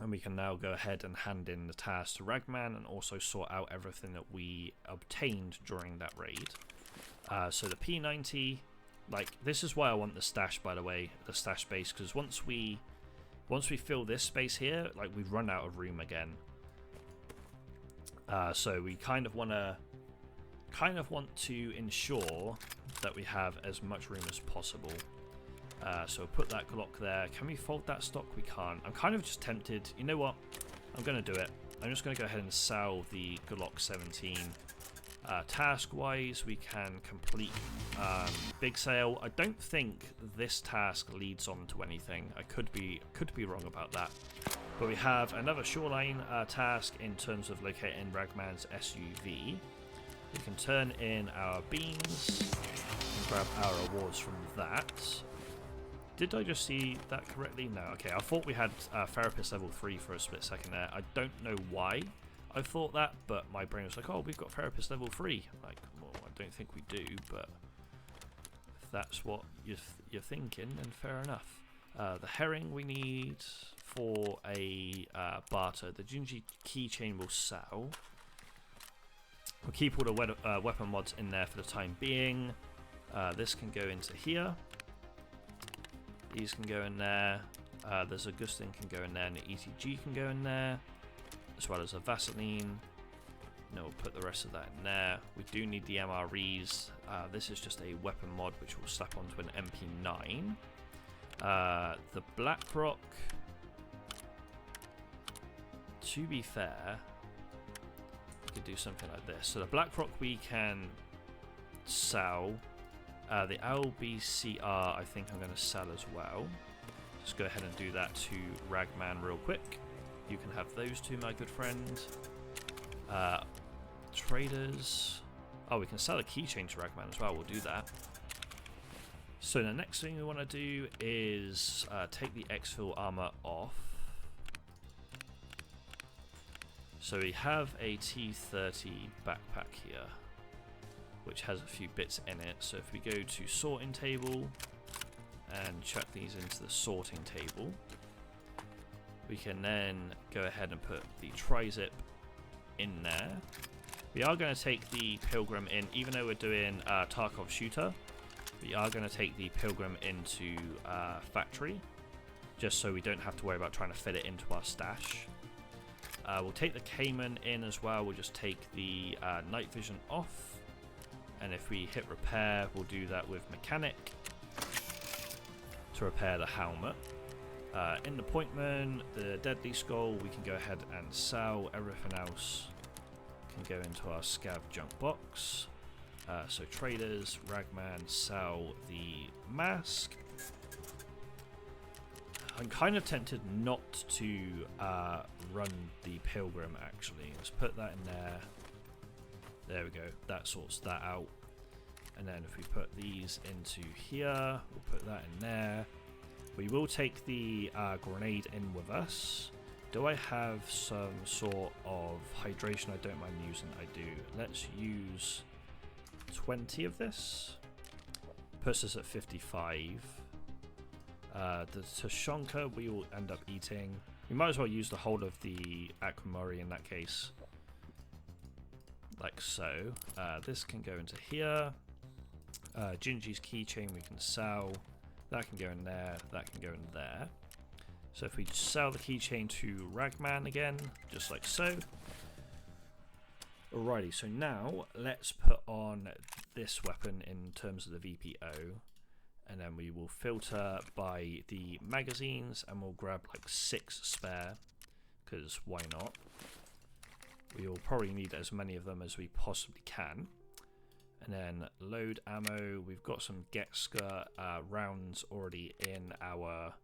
And we can now go ahead and hand in the task to Ragman and also sort out everything that we obtained during that raid. So the P90, like, this is why I want the stash, by the way, the stash space, because once we fill this space here, like, we run out of room again. So we kind of want to ensure that we have as much room as possible. So put that Glock there. Can we fold that stock? We can't. I'm kind of just tempted. You know what? I'm going to do it. I'm just going to go ahead and sell the Glock 17. Task-wise, we can complete big sale. I don't think this task leads on to anything. I could be wrong about that. But we have another shoreline task in terms of locating Ragman's SUV. We can turn in our beans and grab our awards from that. Did I just see that correctly? No. Okay, I thought we had Therapist level 3 for a split second there. I don't know why I thought that, but my brain was like, oh, we've got Therapist level 3. Like, well, I don't think we do, but if that's what you're thinking, then fair enough. The herring we need for a barter. The Junji keychain will sell. We'll keep all the weapon mods in there for the time being. This can go into here. These can go in there. There's Augustin can go in there, and the ETG can go in there. as well as a Vaseline. No, we'll put the rest of that in there. We do need the MREs. This is just a weapon mod which will slap onto an MP9. The Blackrock, to be fair, we could do something like this. So the Blackrock we can sell. The LBCR I think I'm going to sell as well. Let's go ahead and do that to Ragman real quick. You can have those two, my good friend. Traders. Oh, we can sell a keychain to Ragman as well. We'll do that. So the next thing we want to do is take the exfil armor off. So we have a T30 backpack here, which has a few bits in it. So if we go to sorting table and chuck these into the sorting table, we can then go ahead and put the tri-zip in there. We are going to take the Pilgrim in, even though we're doing Tarkov shooter, we are going to take the Pilgrim into factory, just so we don't have to worry about trying to fit it into our stash. We'll take the Cayman in as well. We'll just take the night vision off, and if we hit repair, we'll do that with mechanic to repair the helmet. In the Pointman, the Deadly Skull, we can go ahead and sell. Everything else can go into our scav junk box. So traders, Ragman, sell the mask. I'm kind of tempted not to run the Pilgrim actually. Let's put that in there. There we go. That sorts that out. And then if we put these into here, we'll put that in there. We will take the grenade in with us. Do I have some sort of hydration I don't mind using? I do. Let's use 20 of this. Puts us at 55. The Tushonka we will end up eating. We might as well use the whole of the Aquamori in that case. Like so. This can go into here. Gingy's keychain we can sell. That can go in there. That can go in there. So if we sell the keychain to Ragman again, just like so. Alrighty, so now let's put on this weapon in terms of the VPO. And then we will filter by the magazines and we'll grab like 6 spare, because why not? We will probably need as many of them as we possibly can. And then load ammo. We've got some Getska rounds already in our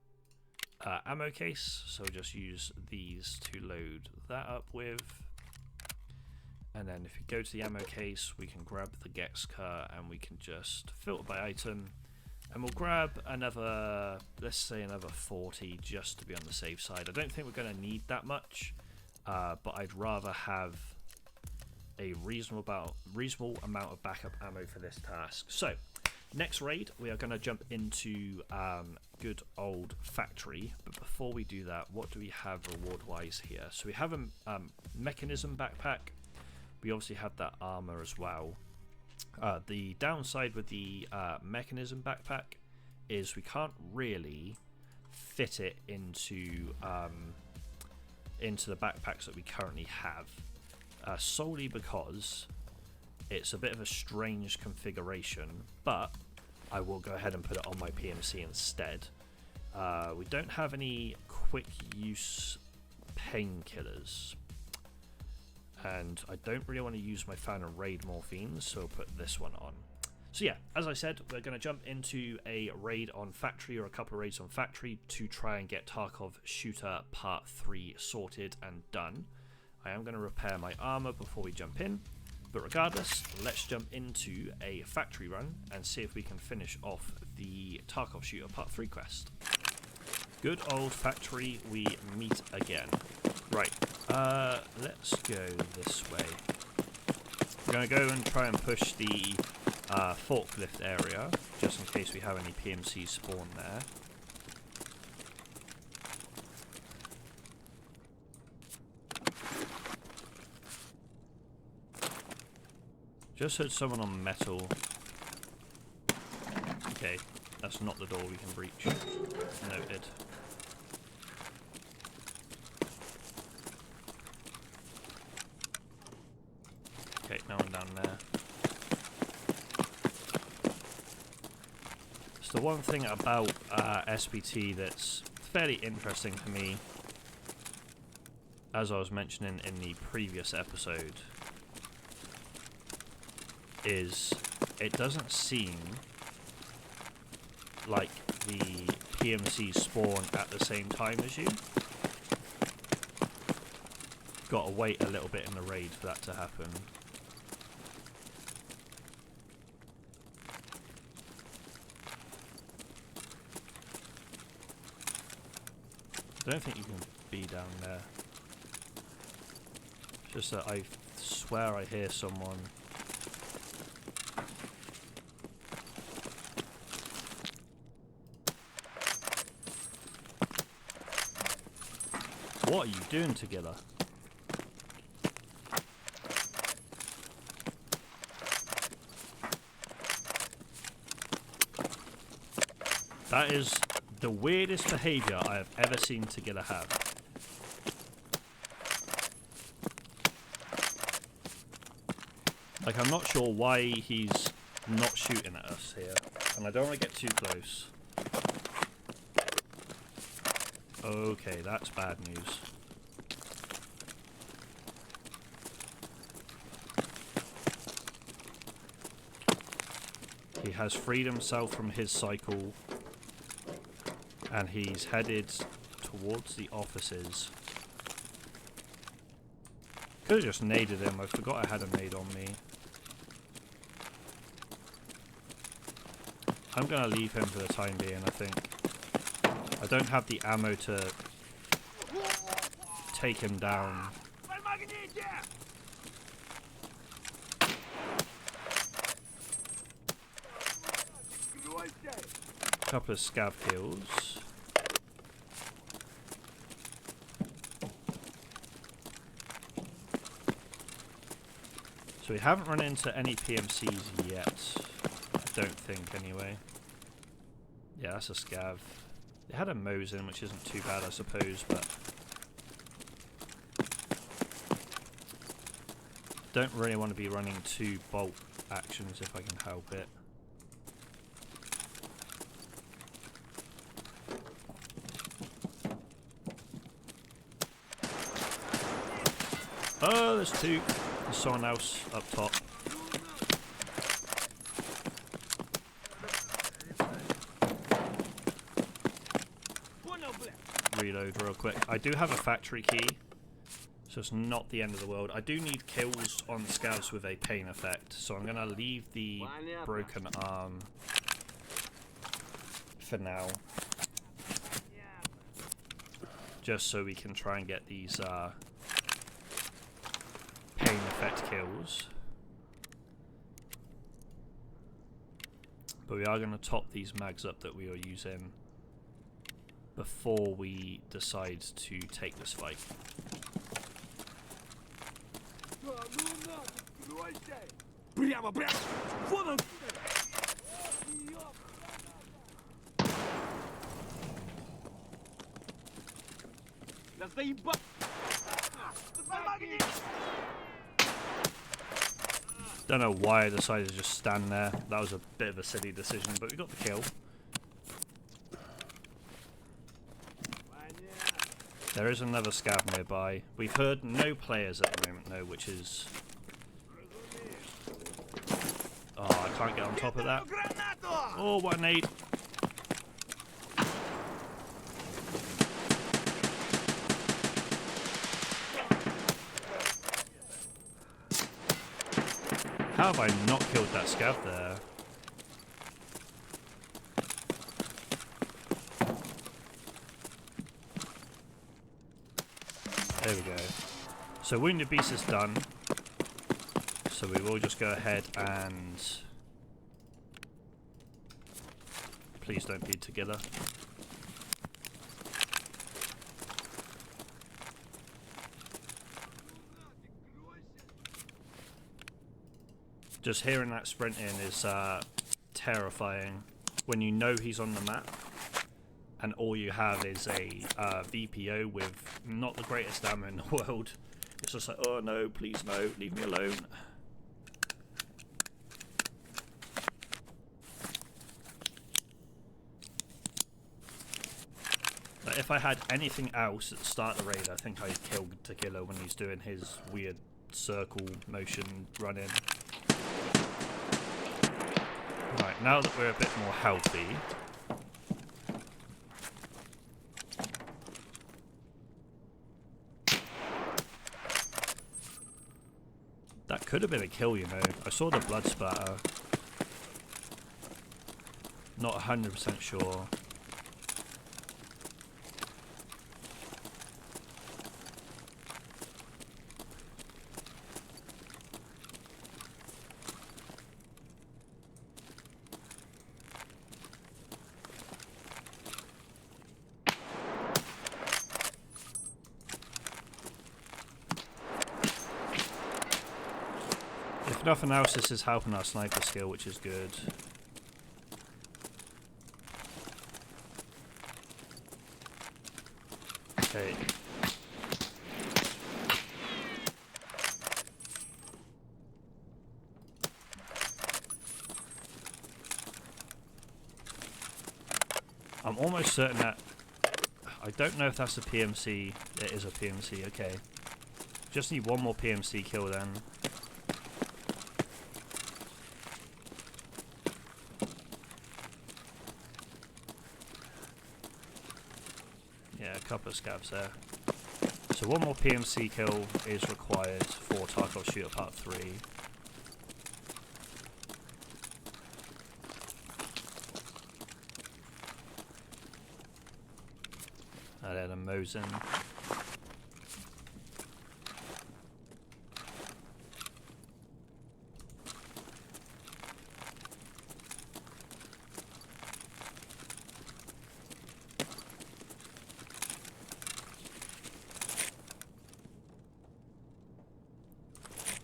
ammo case, so we'll just use these to load that up with. And then if you go to the ammo case, we can grab the Getska and we can just filter by item. And we'll grab another, let's say another 40 just to be on the safe side. I don't think we're going to need that much, but I'd rather have a reasonable amount of backup ammo for this task. So next raid we are going to jump into good old factory, but before we do that, what do we have reward wise here? So we have a mechanism backpack. We obviously have that armor as well. The downside with the mechanism backpack is we can't really fit it into the backpacks that we currently have, solely because it's a bit of a strange configuration, but I will go ahead and put it on my PMC instead. We don't have any quick use painkillers, and I don't really want to use my fan and raid morphines, so I'll put this one on. So yeah, as I said, we're going to jump into a raid on factory, or a couple of raids on factory, to try and get Tarkov Shooter Part 3 sorted and done. I am going to repair my armor before we jump in, but regardless, let's jump into a factory run and see if we can finish off the Tarkov Shooter Part 3 quest. Good old factory, we meet again. Right, let's go this way. We're going to go and try and push the forklift area, just in case we have any PMC spawn there. Just heard someone on metal. Okay, that's not the door we can breach. Noted. Okay, no one down there. So the one thing about SPT that's fairly interesting to me, as I was mentioning in the previous episode, is it doesn't seem like the PMCs spawn at the same time as you. Gotta wait a little bit in the raid for that to happen. I don't think you can be down there. It's just that I swear I hear someone. What are you doing together? That is the weirdest behaviour I have ever seen Together have. Like, I'm not sure why he's not shooting at us here. And I don't want to get too close. Okay, that's bad news. He has freed himself from his cycle. And he's headed towards the offices. Could have just naded him. I forgot I had a nade on me. I'm going to leave him for the time being, I think. I don't have the ammo to take him down. Couple of scav kills. So we haven't run into any PMCs yet. I don't think, anyway. Yeah, that's a scav. They had a Mosin, which isn't too bad, I suppose, but don't really want to be running two bolt actions if I can help it. Oh, there's two. There's someone else up top. Reload real quick. I do have a factory key, so it's not the end of the world. I do need kills on scouts with a pain effect, so I'm going to leave the broken arm for now. Just so we can try and get these pain effect kills. But we are going to top these mags up that we are using before we decide to take this fight. Don't know why I decided to just stand there. That was a bit of a silly decision, but we got the kill. There is another scav nearby. We've heard no players at the moment though, which is... Oh, I can't get on top of that. Oh, what a nade. How have I not killed that scav there? There we go. So Wounded Beast is done. So we will just go ahead and... Please don't be together. Just hearing that sprint in is terrifying when you know he's on the map and all you have is a VPO with not the greatest ammo in the world. It's just like, oh no, please no, leave me alone. if I had anything else at the start of the raid, I think I'd kill Tequila when he's doing his weird circle motion running. Right, now that we're a bit more healthy, that could have been a kill, you know. I saw the blood spatter. Not 100% sure. If nothing else, this is helping our sniper skill, which is good. Okay. I'm almost certain that... I don't know if that's a PMC. It is a PMC, okay. Just need one more PMC kill then. Yeah, a couple of scabs there. So one more PMC kill is required for Tarkov Shooter Part 3. And then a Mosin.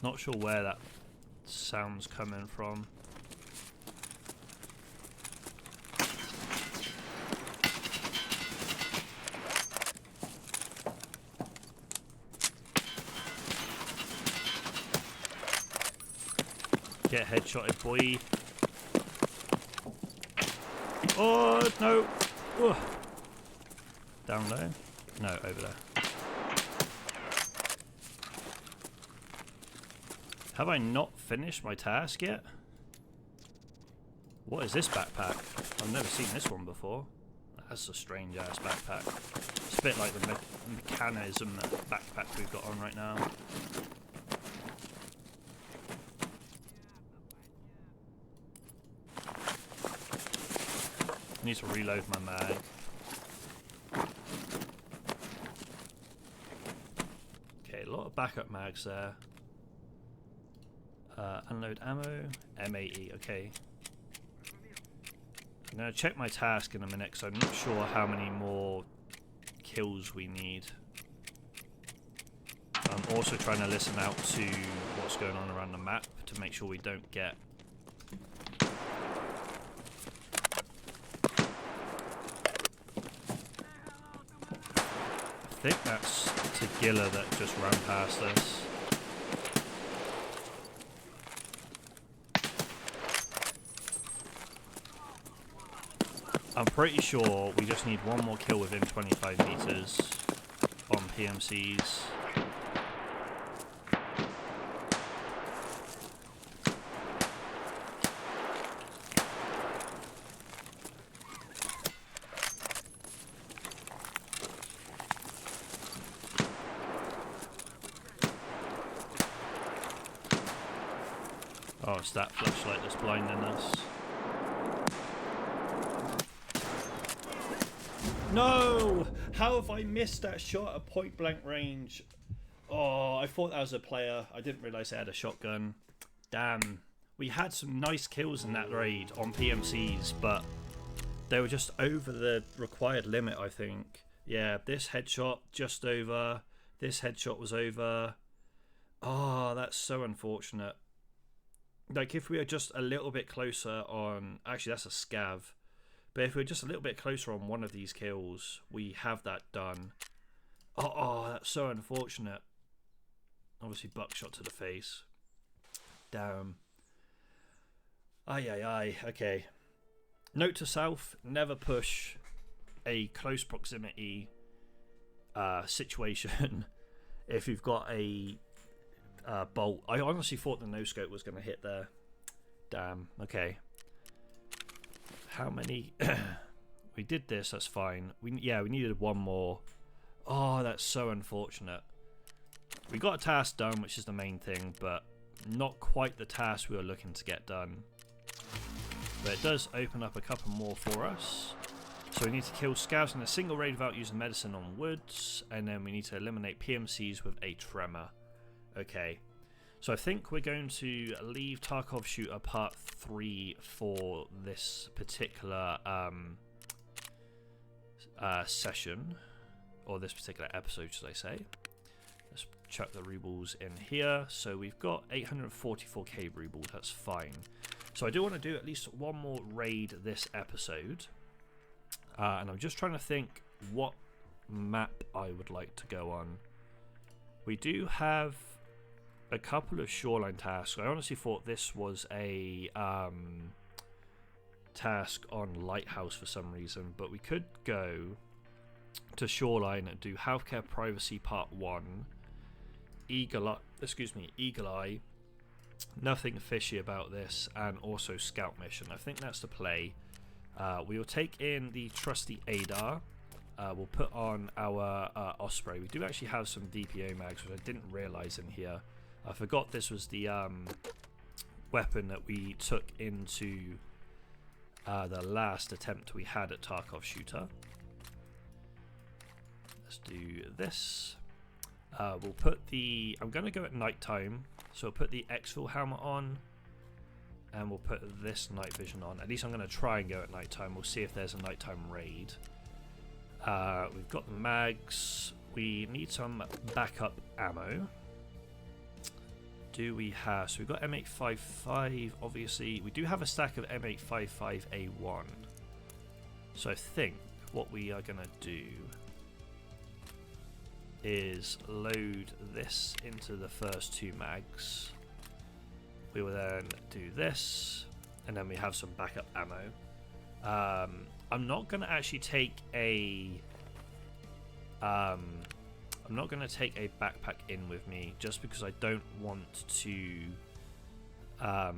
Not sure where that sound's coming from. Get headshotted, boy. Oh, no. Ugh. Down low? No, over there. Have I not finished my task yet? What is this backpack? I've never seen this one before. That's a strange ass backpack. It's a bit like the mechanism backpack we've got on right now. I need to reload my mag. Okay, a lot of backup mags there. Unload ammo, M80, okay. I'm going to check my task in a minute because I'm not sure how many more kills we need. I'm also trying to listen out to what's going on around the map to make sure we don't get... I think that's Tequila that just ran past us. I'm pretty sure we just need one more kill within 25 meters on PMCs. Oh, it's that flashlight that's blinding us. No! How have I missed that shot at point blank range? Oh, I thought that was a player. I didn't realise they had a shotgun. Damn. We had some nice kills in that raid on PMCs, but they were just over the required limit, I think. Yeah, this headshot just over. This headshot was over. Oh, that's so unfortunate. Like, if we were just a little bit closer on... Actually, that's a scav. But if we're just a little bit closer on one of these kills, we have that done. Oh, that's so unfortunate. Obviously, buckshot to the face. Damn. Aye, aye, aye. Okay. Note to self, never push a close proximity situation. If you've got a bolt, I honestly thought the no scope was going to hit there. Damn. Okay. How many? We did this. That's fine. We needed one more. Oh, that's so unfortunate. We got a task done, which is the main thing, but not quite the task we were looking to get done. But it does open up a couple more for us. So we need to kill scavs in a single raid without using medicine on woods, and then we need to eliminate PMCs with a tremor. Okay, so I think we're going to leave Tarkov Shooter Part 3 for this particular session, or this particular episode, should I say. Let's chuck the rubles in here. So we've got 844k rubles, that's fine. So I do want to do at least one more raid this episode. And I'm just trying to think what map I would like to go on. We do have a couple of shoreline tasks. I honestly thought this was a task on Lighthouse for some reason, but we could go to shoreline and do Healthcare Privacy Part 1, Eagle Eye, nothing fishy about this, and also Scout Mission. I think that's the play. We will take in the trusty Adar. We'll put on our Osprey. We do actually have some DPO mags, which I didn't realise in here. I forgot this was the weapon that we took into the last attempt we had at Tarkov Shooter. Let's do this. We'll put the... I'm going to go at night time, so we'll put the exfil helmet on, and we'll put this night vision on. At least I'm going to try and go at night time. We'll see if there's a nighttime raid. We've got the mags. We need some backup ammo. Do we have... So we've got M855, obviously. We do have a stack of M855A1. So I think what we are going to do is load this into the first two mags. We will then do this, and then we have some backup ammo. I'm not going to actually take a... I'm not going to take a backpack in with me, just because I don't want to... I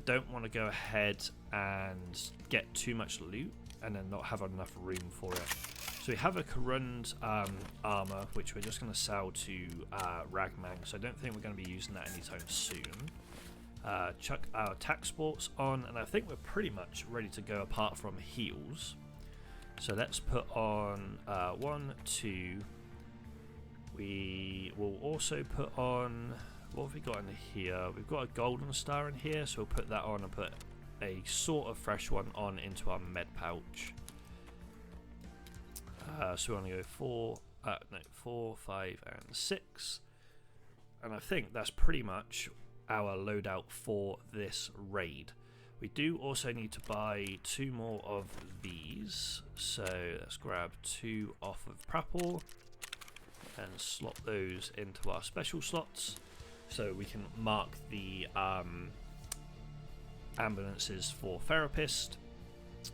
don't want to go ahead and get too much loot and then not have enough room for it. So we have a Karund armor, which we're just going to sell to Ragmang, so I don't think we're going to be using that anytime soon. Chuck our tack sports on, and I think we're pretty much ready to go apart from heals. So let's put on 1, 2. We will also put on... What have we got in here? We've got a golden star in here, so we'll put that on and put a sort of fresh one on into our med pouch. So we want to go 4, 5, and 6. And I think that's pretty much our loadout for this raid. We do also need to buy 2 more of these. So let's grab 2 off of Prapor and slot those into our special slots, so we can mark the ambulances for Therapist.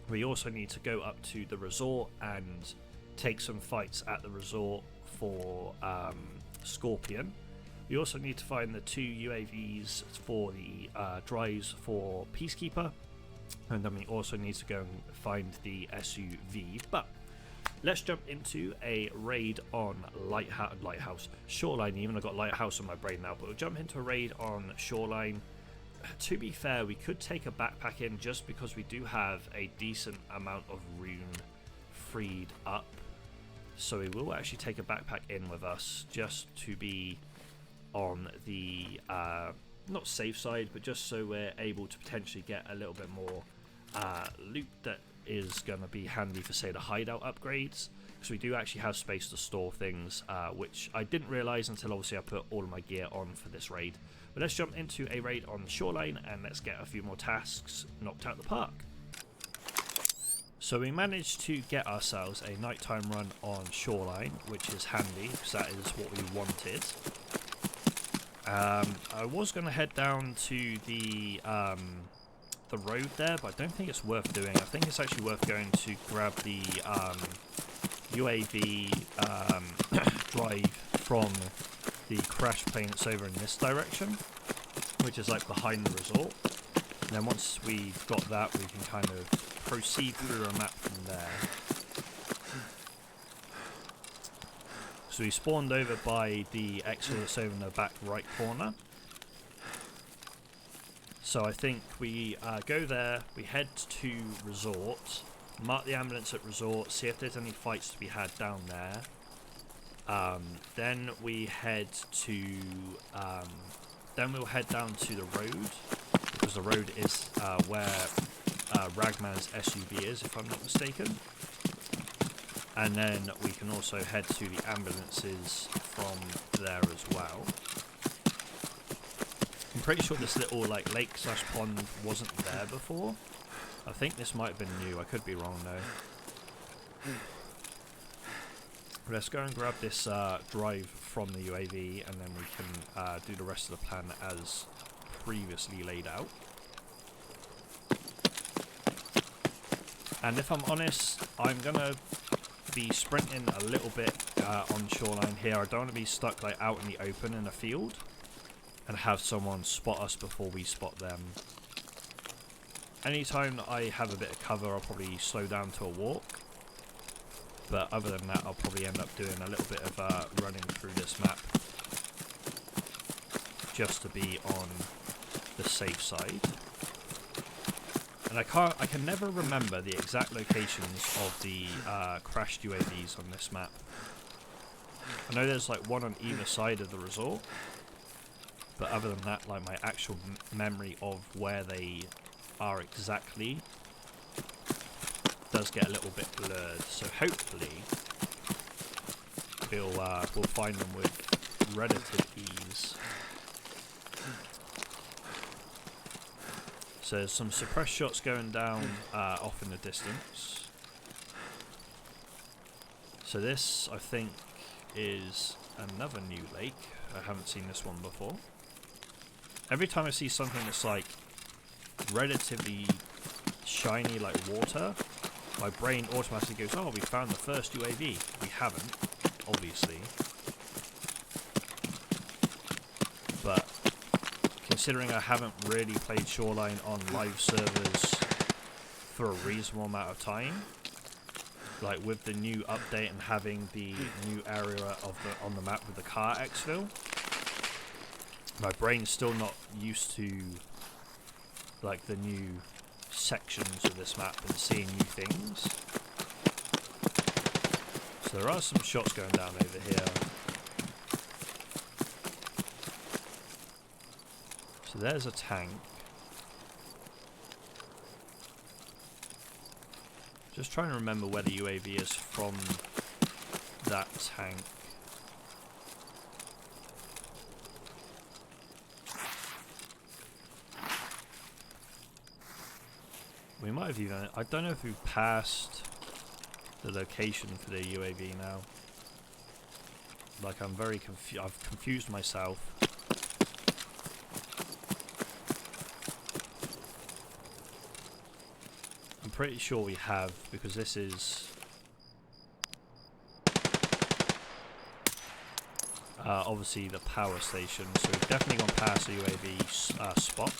We also need to go up to the resort and take some fights at the resort for Scorpion. We also need to find the 2 UAVs for the drives for Peacekeeper, and then we also need to go and find the SUV. But let's jump into a raid on Shoreline. Even I've got Lighthouse on my brain now, but we'll jump into a raid on Shoreline. To be fair, we could take a backpack in just because we do have a decent amount of rune freed up. So we will actually take a backpack in with us just to be on the not safe side, but just so we're able to potentially get a little bit more loot that is going to be handy for, say, the hideout upgrades, because we do actually have space to store things, which I didn't realise until obviously I put all of my gear on for this raid. But let's jump into a raid on Shoreline and let's get a few more tasks knocked out the park. So we managed to get ourselves a nighttime run on Shoreline, which is handy because that is what we wanted. I was going to head down to the the road there, but I don't think it's worth doing. I think it's actually worth going to grab the UAV drive from the crash plane that's over in this direction, which is like behind the resort. And then once we've got that, we can kind of proceed through our map from there. So we spawned over by the exit that's over in the back right corner. So I think we go there, we head to resort, mark the ambulance at resort, see if there's any fights to be had down there. Then we head to, then we'll head down to the road, because the road is where Ragman's SUV is, if I'm not mistaken. And then we can also head to the ambulances from there as well. I'm pretty sure this little like lake / pond wasn't there before. I think this might have been new. I could be wrong though. Let's go and grab this drive from the UAV, and then we can do the rest of the plan as previously laid out. And if I'm honest, I'm gonna be sprinting a little bit on shoreline here. I don't want to be stuck like out in the open in a field and have someone spot us before we spot them. Anytime that I have a bit of cover, I'll probably slow down to a walk. But other than that, I'll probably end up doing a little bit of running through this map just to be on the safe side. And I can never remember the exact locations of the crashed UAVs on this map. I know there's like one on either side of the resort, but other than that, like my actual memory of where they are exactly does get a little bit blurred. So hopefully we'll find them with relative ease. So there's some suppressed shots going down off in the distance. So this, I think, is another new lake. I haven't seen this one before. Every time I see something that's like relatively shiny like water, my brain automatically goes, oh, we found the first UAV. We haven't, obviously. But considering I haven't really played Shoreline on live servers for a reasonable amount of time, like with the new update and having the new area of on the map with the car exfil, my brain's still not used to like the new sections of this map and seeing new things. So there are some shots going down over here. So there's a tank. Just trying to remember where the UAV is from that tank. We might have even, I don't know if we've passed the location for the UAV now. Like I'm very I've confused myself. I'm pretty sure we have, because this is obviously the power station, so we've definitely gone past the UAV spot.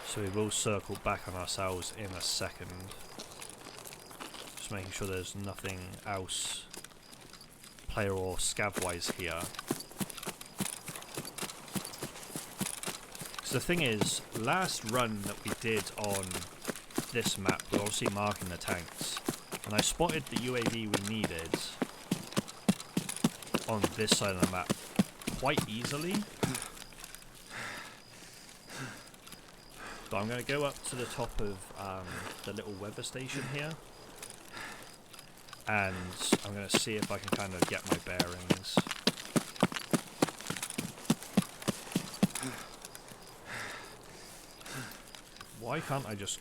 So we will circle back on ourselves in a second. Just making sure there's nothing else player or scav wise here. So the thing is, last run that we did on this map, we're obviously marking the tanks, and I spotted the UAV we needed on this side of the map quite easily. But I'm going to go up to the top of the little weather station here, and I'm going to see if I can kind of get my bearings. Why can't I just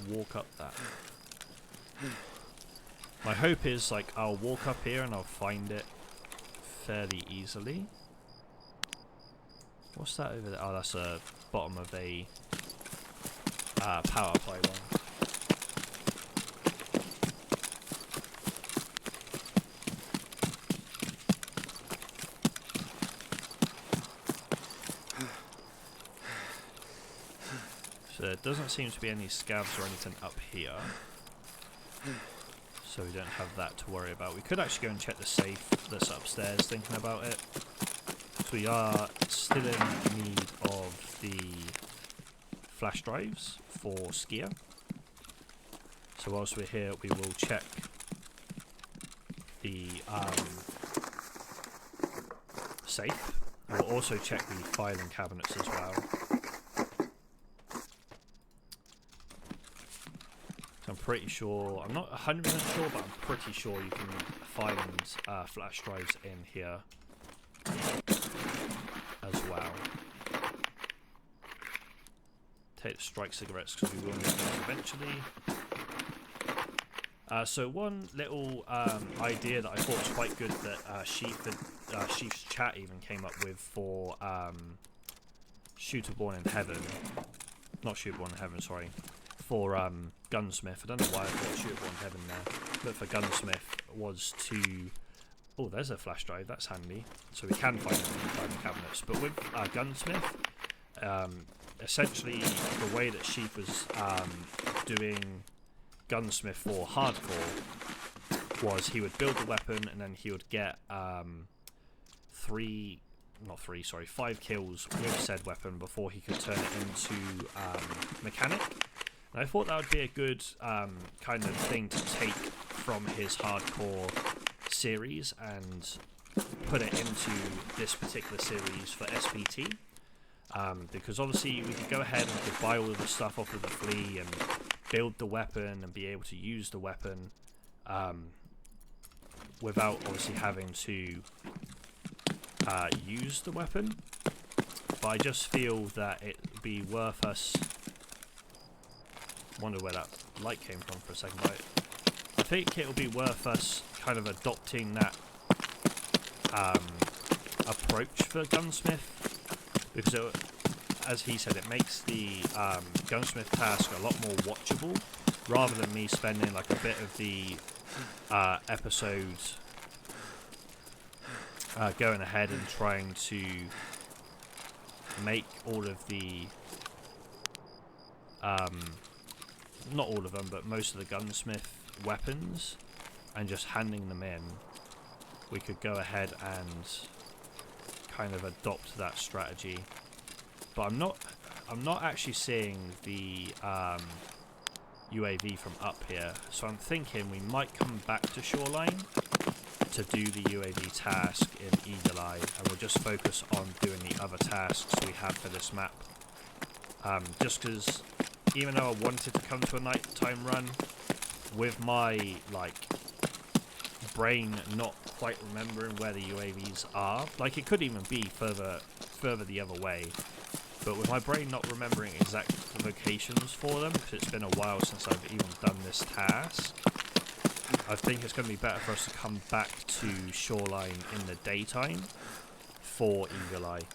walk up that? My hope is like I'll walk up here and I'll find it fairly easily. What's that over there? Oh, that's a bottom of a power pylon. So there doesn't seem to be any scavs or anything up here. So we don't have that to worry about. We could actually go and check the safe that's upstairs, thinking about it. So we are still in need of the flash drives for Skier. So whilst we're here, we will check the safe. And we'll also check the filing cabinets as well. I'm pretty sure, I'm not 100% sure, but I'm pretty sure you can find flash drives in here as well. Take the strike cigarettes because we will need them eventually. So one little idea that I thought was quite good that Sheaf's chat even came up with for Shooter Born in Heaven. Not Shooter Born in Heaven, sorry. For Gunsmith, I don't know why I thought Shooter Born Heaven there, but for Gunsmith was to... Oh, there's a flash drive, that's handy. So we can find them in the cabinets. But with Gunsmith, essentially the way that Sheaf was doing Gunsmith for hardcore was he would build the weapon and then he would get 5 kills with said weapon before he could turn it into mechanic. And I thought that would be a good kind of thing to take from his hardcore series and put it into this particular series for SPT. Because obviously we could go ahead and we could buy all of the stuff off of the flea and build the weapon and be able to use the weapon without obviously having to use the weapon. But I just feel that it'd be worth us... Wonder where that light came from for a second, but I think it'll be worth us kind of adopting that approach for Gunsmith, because it, as he said, it makes the Gunsmith task a lot more watchable, rather than me spending like a bit of the episode going ahead and trying to make all of the not all of them, but most of the Gunsmith weapons and just handing them in. We could go ahead and kind of adopt that strategy, but I'm not actually seeing the UAV from up here, so I'm thinking we might come back to Shoreline to do the UAV task in Eagle Eye, and we'll just focus on doing the other tasks we have for this map. Just because even though I wanted to come to a nighttime run, with my brain not quite remembering where the UAVs are, like it could even be further the other way, but with my brain not remembering exact locations for them, because it's been a while since I've even done this task, I think it's going to be better for us to come back to Shoreline in the daytime for Eagle Eye.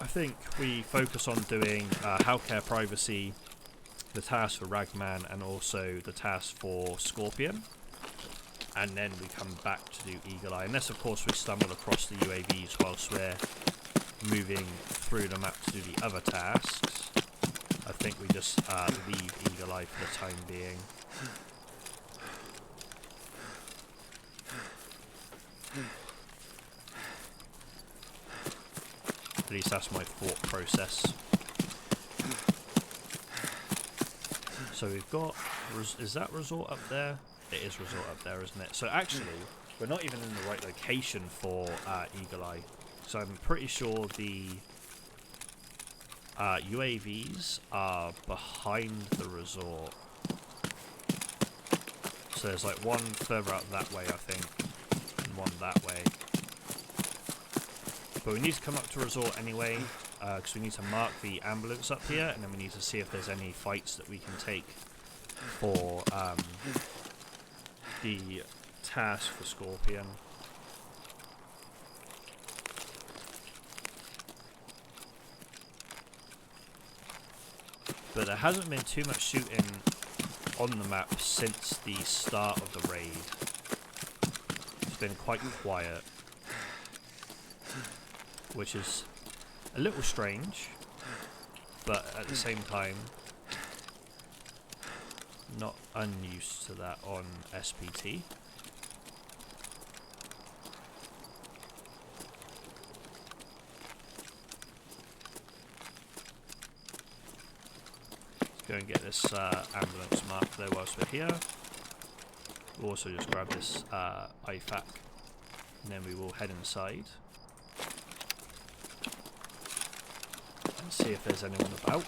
I think we focus on doing Healthcare Privacy, the task for Ragman, and also the task for Scorpion, and then we come back to do Eagle Eye, unless of course we stumble across the UAVs whilst we're moving through the map to do the other tasks. I think we just leave Eagle Eye for the time being. At least that's my thought process. So we've got... Is that resort up there? It is resort up there, isn't it? So actually, we're not even in the right location for Eagle Eye. So I'm pretty sure the UAVs are behind the resort. So there's like one further out that way, I think, and one that way. But we need to come up to resort anyway, because we need to mark the ambulance up here, and then we need to see if there's any fights that we can take for the task for Scorpion. but there hasn't been too much shooting on the map since the start of the raid. It's been quite quiet, which is a little strange, but at the same time not unused to that on SPT. Let's go and get this ambulance mark there whilst we're here. We'll also just grab this IFAK, and then we will head inside and see if there's anyone about.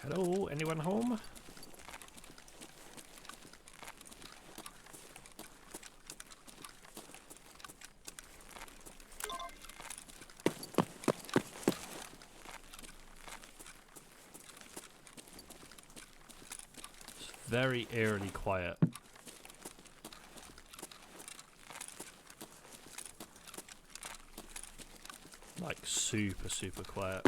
Hello, anyone home? It's very eerily quiet. Like super, super quiet.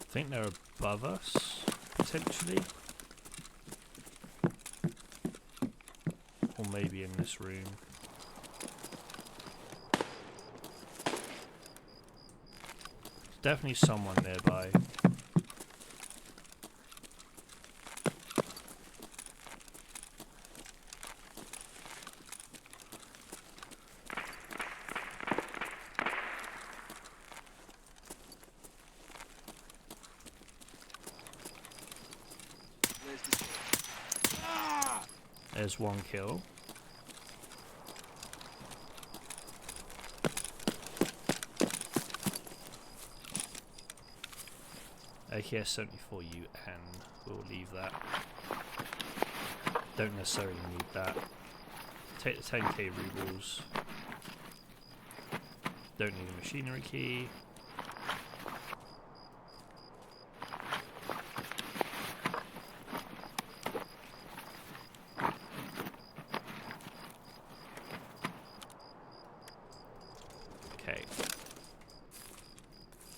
I think they're above us, potentially. Or maybe in this room. There's definitely someone nearby. There's one kill. AK-74 UN, we'll leave that. Don't necessarily need that. Take the 10k rubles. Don't need a machinery key.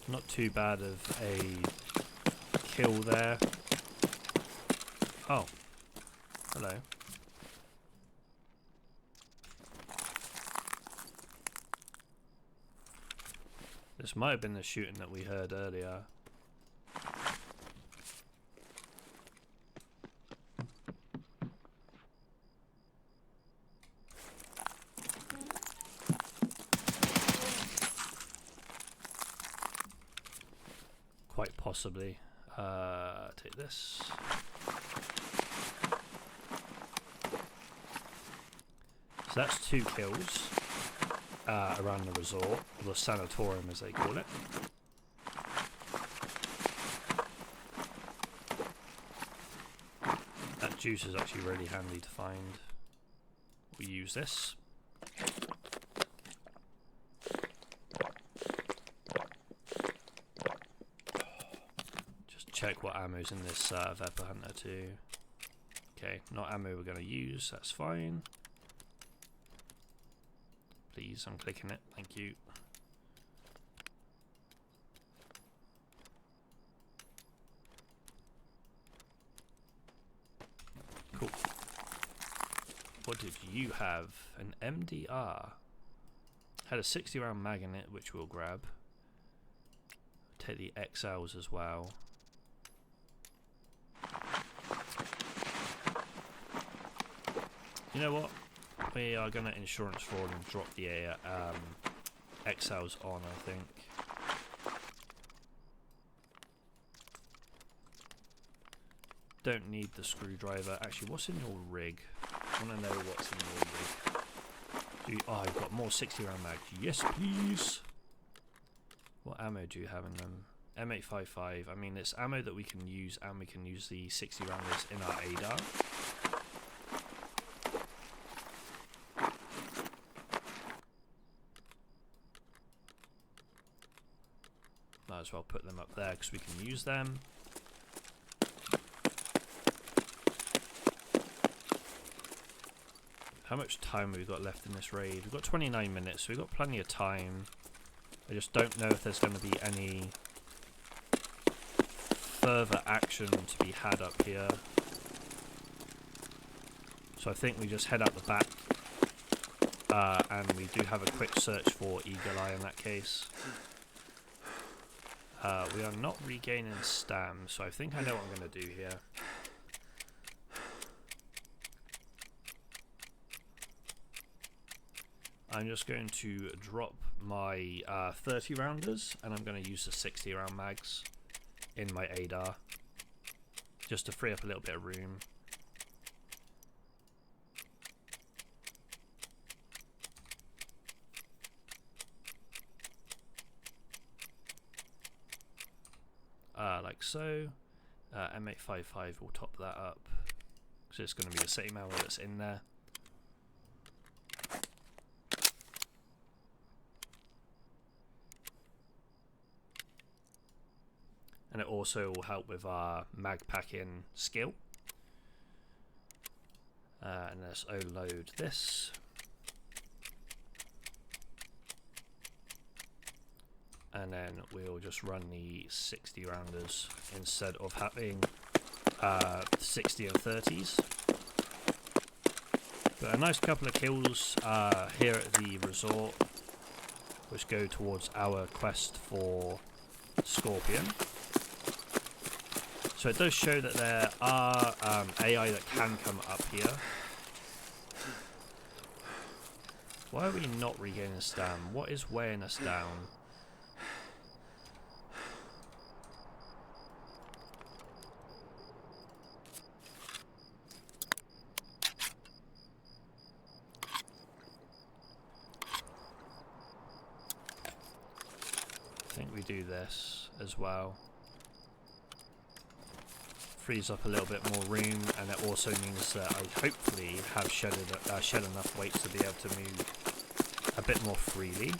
Not too bad of a kill there. Oh, hello. This might have been the shooting that we heard earlier. Quite possibly. Take this. So that's 2 kills around the resort, or the sanatorium as they call it. That juice is actually really handy to find. We use this. Check what ammo's in this Vapor Hunter too. Okay, not ammo we're going to use, that's fine. Please, I'm clicking it, thank you. Cool. What did you have? An MDR. Had a 60 round mag in it, which we'll grab. Take the XLs as well. You know what? We are going to insurance fraud and drop the XLs on, I think. don't need the screwdriver. Actually, what's in your rig? I want to know what's in your rig. Oh, I've got more 60-round mags. Yes, please. What ammo do you have in them? M855. I mean, it's ammo that we can use, and we can use the 60-rounders in our ADAR. Might as well put them up there because we can use them. How much time have we got left in this raid? We've got 29 minutes, so we've got plenty of time. I just don't know if there's going to be any further action to be had up here. So I think we just head out the back, and we do have a quick search for Eagle Eye in that case. We are not regaining stam, so I think I know what I'm going to do here. I'm just going to drop my 30 rounders, and I'm going to use the 60 round mags in my ADAR just to free up a little bit of room. Like so. M855 will top that up because it's going to be the same ammo that's in there. And it also will help with our mag packing skill. And let's load this. And then we'll just run the 60 rounders instead of having 60 and 30s. But a nice couple of kills here at the resort, which go towards our quest for Scorpion. So it does show that there are AI that can come up here. Why are we not regaining stam? What is weighing us down? I think we do this as well. Frees up a little bit more room, and it also means that I hopefully have shed enough weight to be able to move a bit more freely.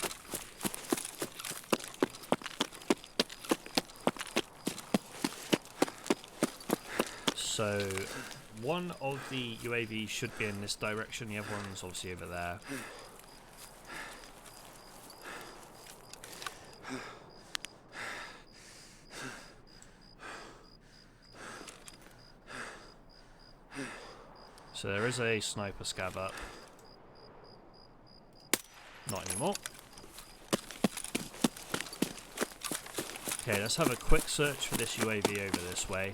So one of the UAVs should be in this direction, the other one's obviously over there. So there is a sniper scab up. Not anymore. Okay, let's have a quick search for this UAV over this way.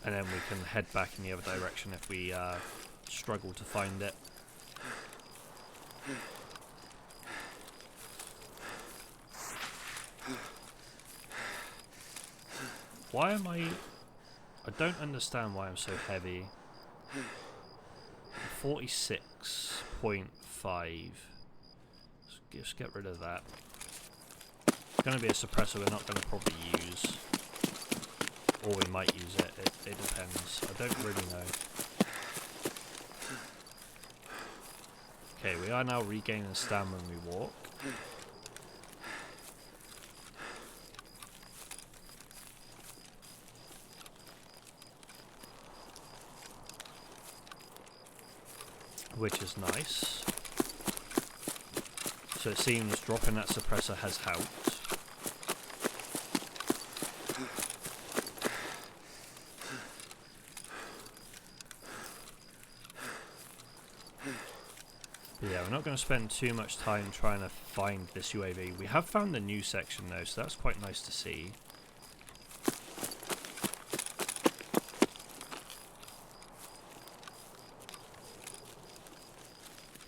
And then we can head back in the other direction if we struggle to find it. Why am I don't understand why I'm so heavy. 46.5. Let's get rid of that. It's going to be a suppressor we're not going to probably use. Or we might use it. It depends. I don't really know. Okay, we are now regaining stam when we walk. Which is nice. So it seems dropping that suppressor has helped. But yeah, we're not going to spend too much time trying to find this UAV. We have found the new section though, so that's quite nice to see.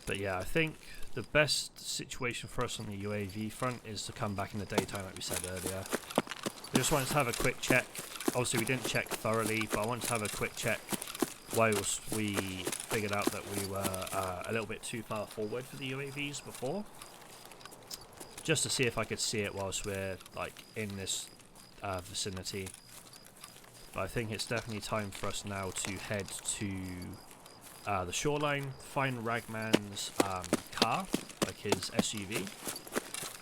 But yeah, I think the best situation for us on the UAV front is to come back in the daytime like we said earlier. I just wanted to have a quick check obviously we didn't check thoroughly, but I wanted to have a quick check whilst we figured out that we were a little bit too far forward for the UAVs before, just to see if I could see it whilst we're like in this vicinity. But I think it's definitely time for us now to head to the shoreline, find Ragman's car, like his SUV,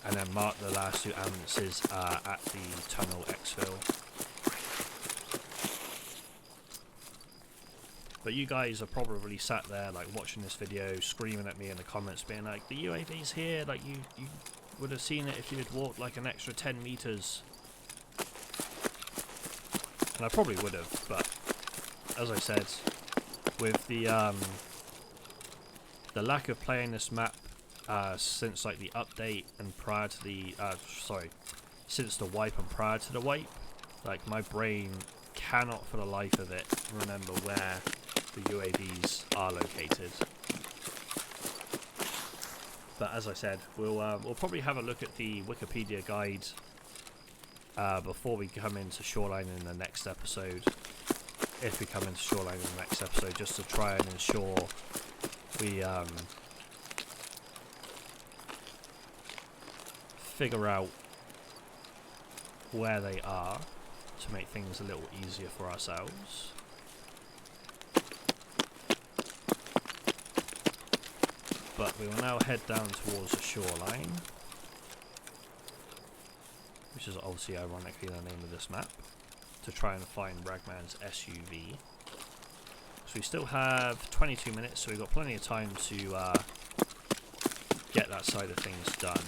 and then mark the last two ambulances at the tunnel exfil. But you guys are probably sat there like watching this video, screaming at me in the comments, being like, the UAV's here, like you would have seen it if you had walked like an extra 10 meters. And I probably would have, but as I said, with the lack of playing this map since like the update and prior to the since the wipe and prior to the wipe, like my brain cannot for the life of it remember where the UAVs are located. But as I said, we'll probably have a look at the Wikipedia guide before we come into Shoreline in the next episode. If we come into Shoreline in the next episode, just to try and ensure we figure out where they are to make things a little easier for ourselves. But we will now head down towards the shoreline, which is obviously ironically the name of this map, to try and find Ragman's SUV. So we still have 22 minutes, so we've got plenty of time to get that side of things done.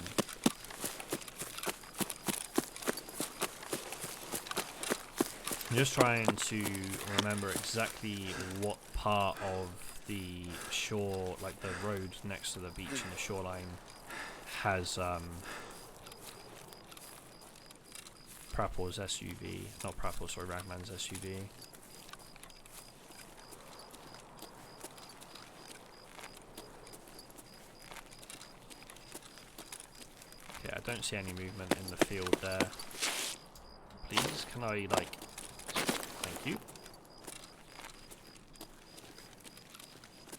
I'm just trying to remember exactly what part of the shore, like the road next to the beach and the shoreline, has Prapor's SUV, not Prapor, sorry, Ragman's SUV. Okay, I don't see any movement in the field there. Please, can I, like, thank you.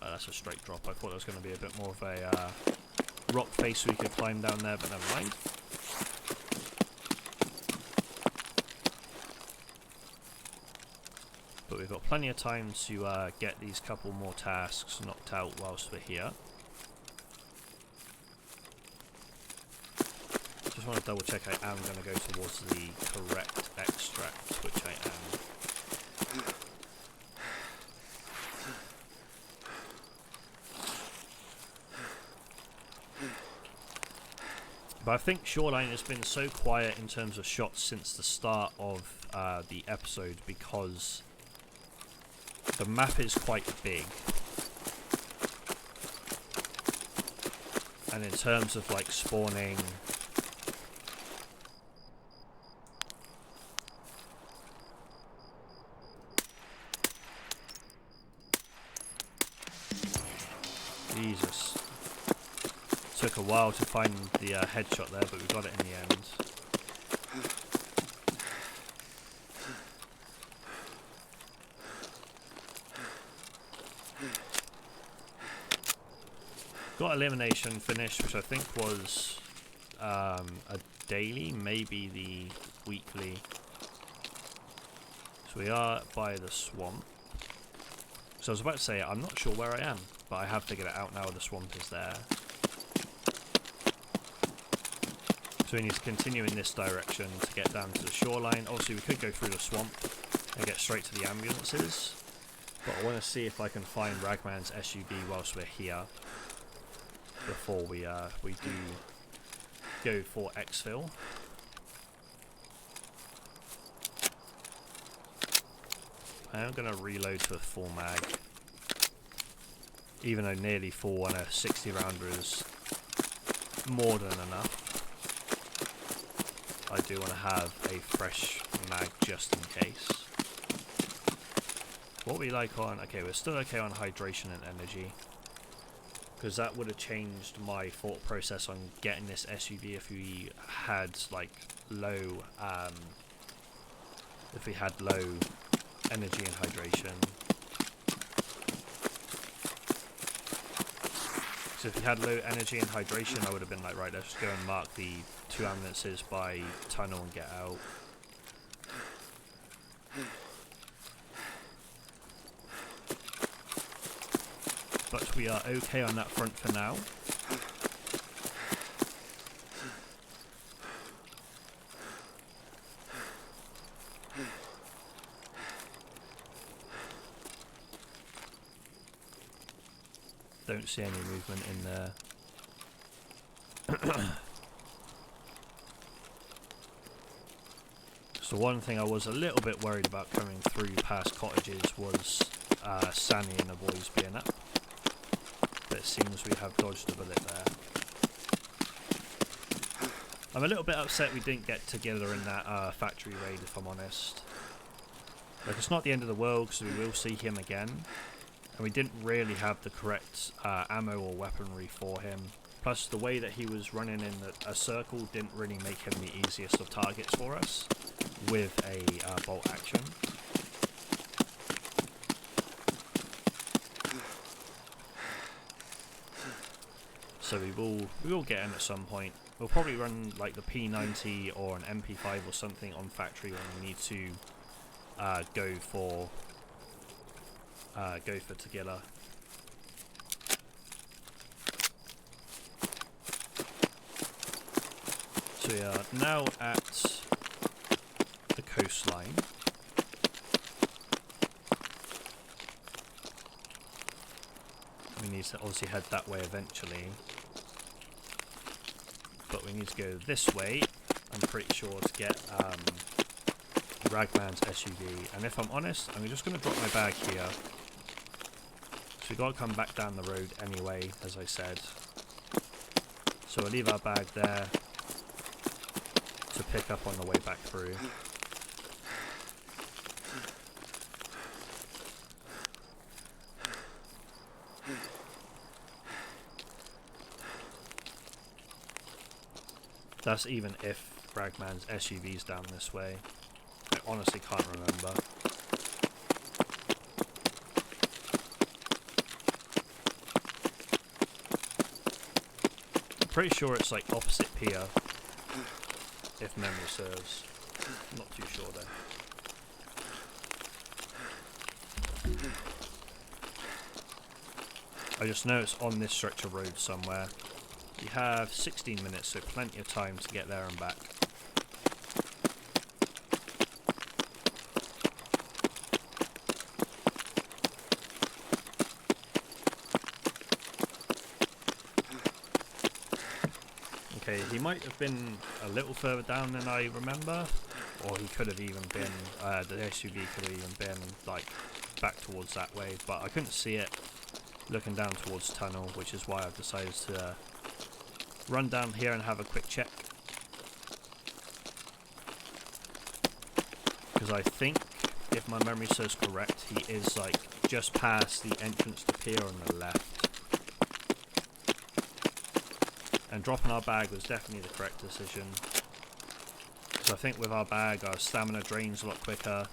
That's a straight drop. I thought there was going to be a bit more of a rock face we could climb down there, but never mind. But we've got plenty of time to get these couple more tasks knocked out whilst we're here. Just want to double check I am going to go towards the correct extract, which I am. But I think Shoreline has been so quiet in terms of shots since the start of the episode because the map is quite big. And in terms of like spawning Jesus. Took a while to find the headshot there, but we got it in the end. Got elimination finished, which I think was a daily, maybe the weekly. So we are by the swamp. So I was about to say, I'm not sure where I am, but I have figured it out now, the swamp is there. So we need to continue in this direction to get down to the shoreline. Obviously we could go through the swamp and get straight to the ambulances, but I want to see if I can find Ragman's SUV whilst we're here before we do go for exfil. I am going to reload to a full mag, even though nearly full on a 60 rounder is more than enough. I do want to have a fresh mag just in case. What we like on... Okay, we're still okay on hydration and energy, because that would have changed my thought process on getting this SUV if we had like low if we had low energy and hydration. So if we had low energy and hydration, I would have been like, right, let's just go and mark the 2 ambulances by tunnel and get out. But we are okay on that front for now. Don't see any movement in there. So one thing I was a little bit worried about coming through past cottages was Sanny and the boys being up. But it seems we have dodged a bullet there. I'm a little bit upset we didn't get together in that factory raid, if I'm honest. Like, it's not the end of the world because we will see him again. And we didn't really have the correct ammo or weaponry for him. Plus, the way that he was running in a circle didn't really make him the easiest of targets for us with a bolt action. So we will get him at some point. We'll probably run like the P90 or an MP5 or something on factory when we need to go for Tagilla. So we are now at the coastline. We need to obviously head that way eventually. But we need to go this way, I'm pretty sure, to get Ragman's SUV. And if I'm honest, I'm just going to drop my bag here. So we've got to come back down the road anyway, as I said. So we'll leave our bag there to pick up on the way back through. That's even if Ragman's SUV's down this way. I honestly can't remember. I'm pretty sure it's like opposite pier, if memory serves. I'm not too sure though. I just know it's on this stretch of road somewhere. You have 16 minutes, so plenty of time to get there and back. Okay, he might have been a little further down than I remember, or he could have even been, the SUV could have even been like back towards that way, but I couldn't see it looking down towards tunnel, which is why I've decided to run down here and have a quick check. Because I think, if my memory serves correct, he is like just past the entrance to pier on the left. And dropping our bag was definitely the correct decision. Because I think with our bag, our stamina drains a lot quicker.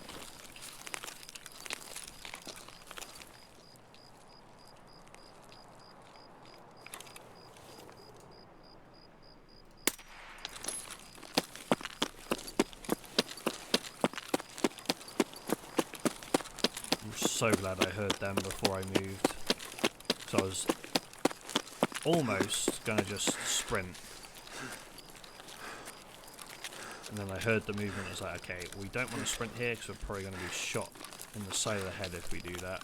So glad I heard them before I moved, so I was almost gonna just sprint, and then I heard the movement. I was like, okay, we don't want to sprint here because we're probably going to be shot in the side of the head if we do that.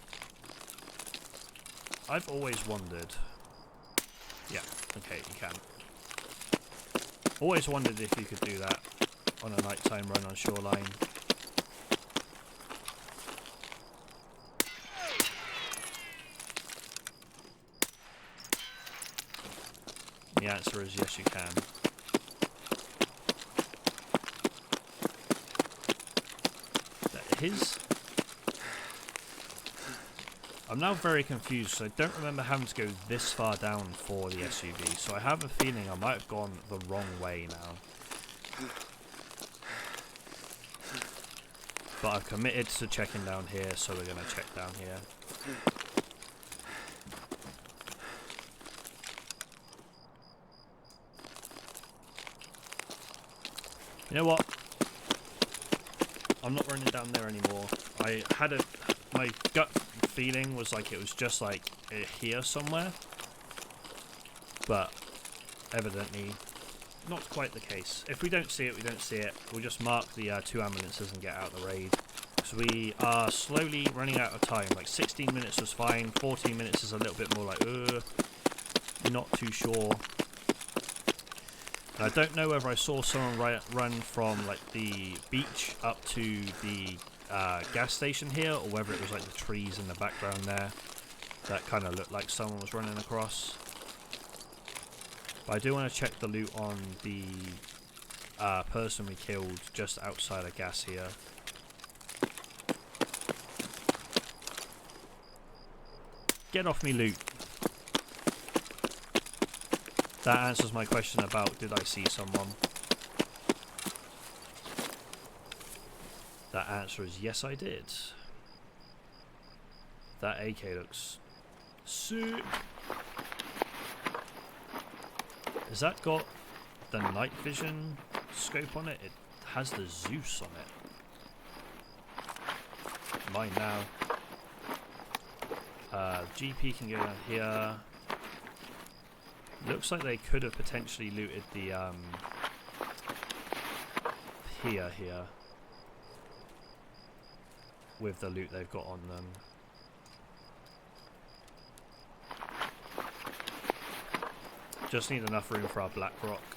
I've always wondered, yeah, okay, you can. Always wondered if you could do that on a nighttime run on shoreline. The answer is yes, you can. I'm now very confused, so I don't remember having to go this far down for the SUV, so I have a feeling I might have gone the wrong way now. But I've committed to checking down here, so we're going to check down here. You know what? I'm not running down there anymore. My gut feeling was like it was just like here somewhere. But evidently not quite the case. If we don't see it, we don't see it. We'll just mark the 2 ambulances and get out of the raid. Because we are slowly running out of time. Like 16 minutes was fine. 14 minutes is a little bit more like, not too sure. And I don't know whether I saw someone run from like the beach up to the gas station here, or whether it was like the trees in the background there that kind of looked like someone was running across. But I do want to check the loot on the person we killed just outside of gas here. Get off me, loot. That answers my question about did I see someone. That answer is yes, I did. That AK looks sick. Has that got the night vision scope on it? It has the Zeus on it. Mine now. GP can go down here. Looks like they could have potentially looted the here with the loot they've got on them. Just need enough room for our Black Rock.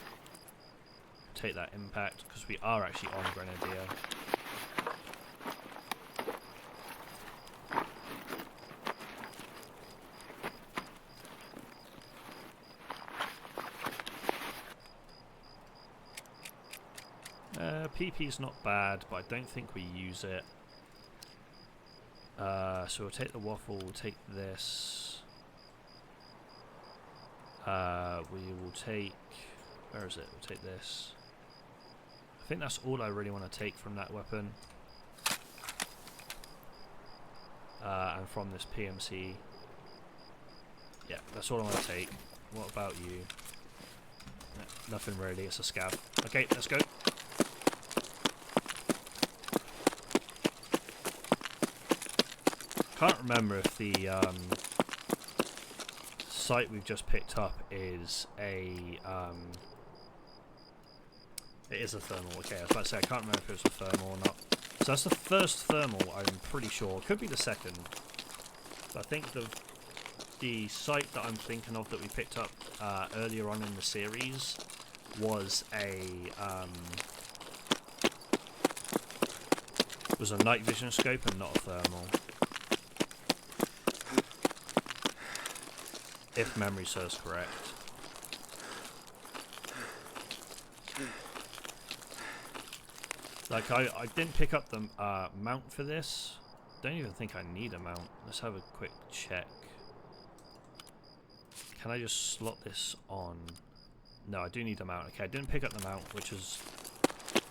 Take that impact because we are actually on Grenadier. PP's not bad, but I don't think we use it. So we'll take the waffle, we'll take this. We will take... where is it? We'll take this. I think that's all I really want to take from that weapon. And from this PMC. Yeah, that's all I want to take. What about you? No, nothing really, it's a scav. Okay, let's go. Can't remember if the site we've just picked up is a it is a thermal. Okay, I was about to say I can't remember if it was a thermal or not. So that's the first thermal, I'm pretty sure. Could be the second. But I think the site that I'm thinking of that we picked up earlier on in the series was a night vision scope and not a thermal. If memory serves correct. Like, I didn't pick up the mount for this. Don't even think I need a mount. Let's have a quick check. Can I just slot this on? No, I do need a mount. Okay, I didn't pick up the mount, which is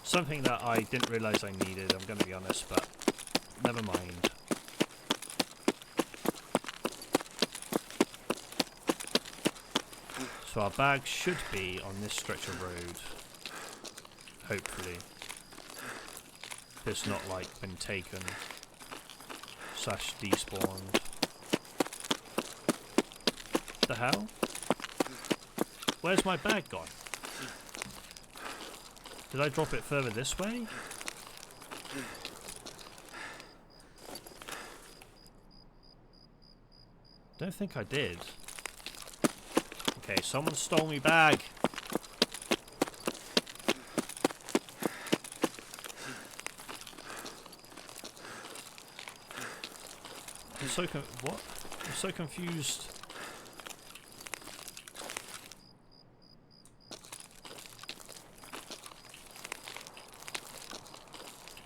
something that I didn't realise I needed, I'm going to be honest, but never mind. So our bag should be on this stretch of road, hopefully. If it's not like been taken / despawned. The hell? Where's my bag gone? Did I drop it further this way? Don't think I did. Okay, someone stole my bag. I'm so what? I'm so confused.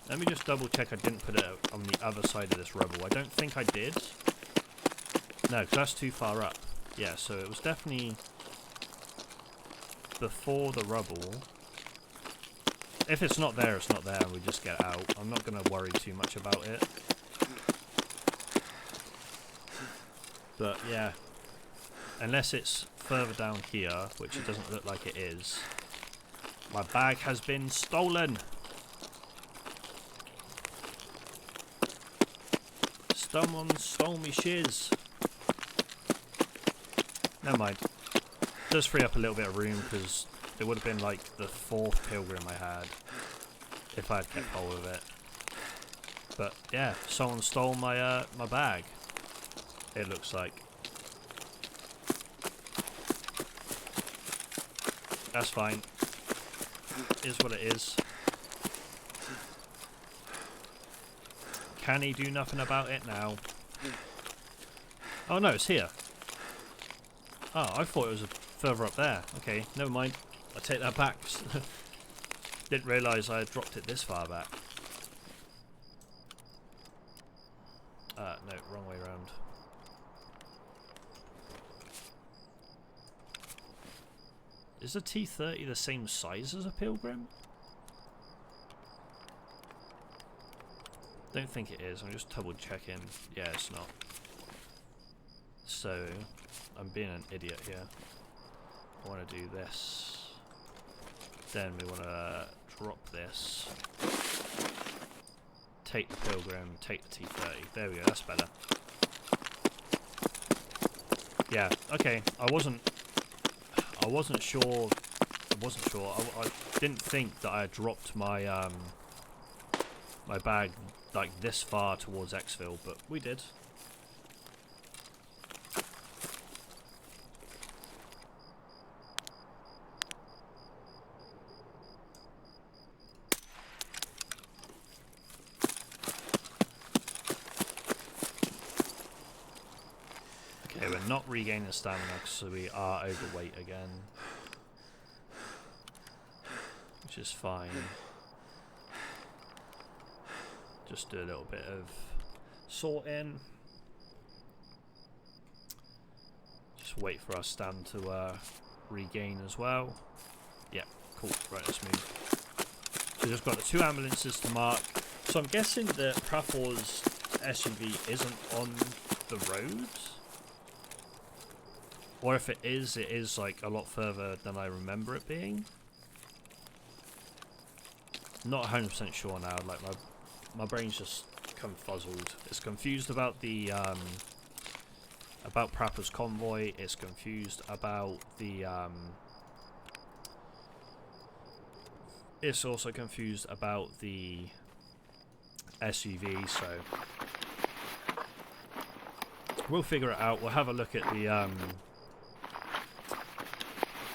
Let me just double check I didn't put it on the other side of this rubble. I don't think I did. No, because that's too far up. Yeah, so it was definitely before the rubble. If it's not there, it's not there, and we just get out. I'm not going to worry too much about it. But yeah, unless it's further down here, which it doesn't look like it is, my bag has been stolen. Someone stole me shiz. Never mind. Does free up a little bit of room because it would have been like the 4th pilgrim I had if I had kept hold of it. But yeah, someone stole my my bag. It looks like. That's fine. Is what it is. Can he do nothing about it now? Oh no, it's here. Oh, I thought it was further up there. Okay, never mind. I take that back. Didn't realise I had dropped it this far back. No, wrong way around. Is a T30 the same size as a pilgrim? Don't think it is. I'm just double checking. Yeah, it's not. So, I'm being an idiot here. I want to do this. Then we want to drop this. Take the pilgrim, take the T30. There we go, that's better. Yeah, okay. I wasn't sure. I didn't think that I had dropped my my bag like this far towards exfil, but we did. Okay, we're not regaining stamina, so we are overweight again, which is fine. Just do a little bit of sorting. Just wait for our stam to regain as well. Yeah, cool. Right, let's move. So we've just got the 2 ambulances to mark. So I'm guessing that Prafor's SUV isn't on the road. Or if it is like a lot further than I remember it being. Not 100% sure now. Like my brain's just confuzzled. It's confused about the about Prapa's convoy. It's confused about the it's also confused about the SUV. So we'll figure it out. We'll have a look at the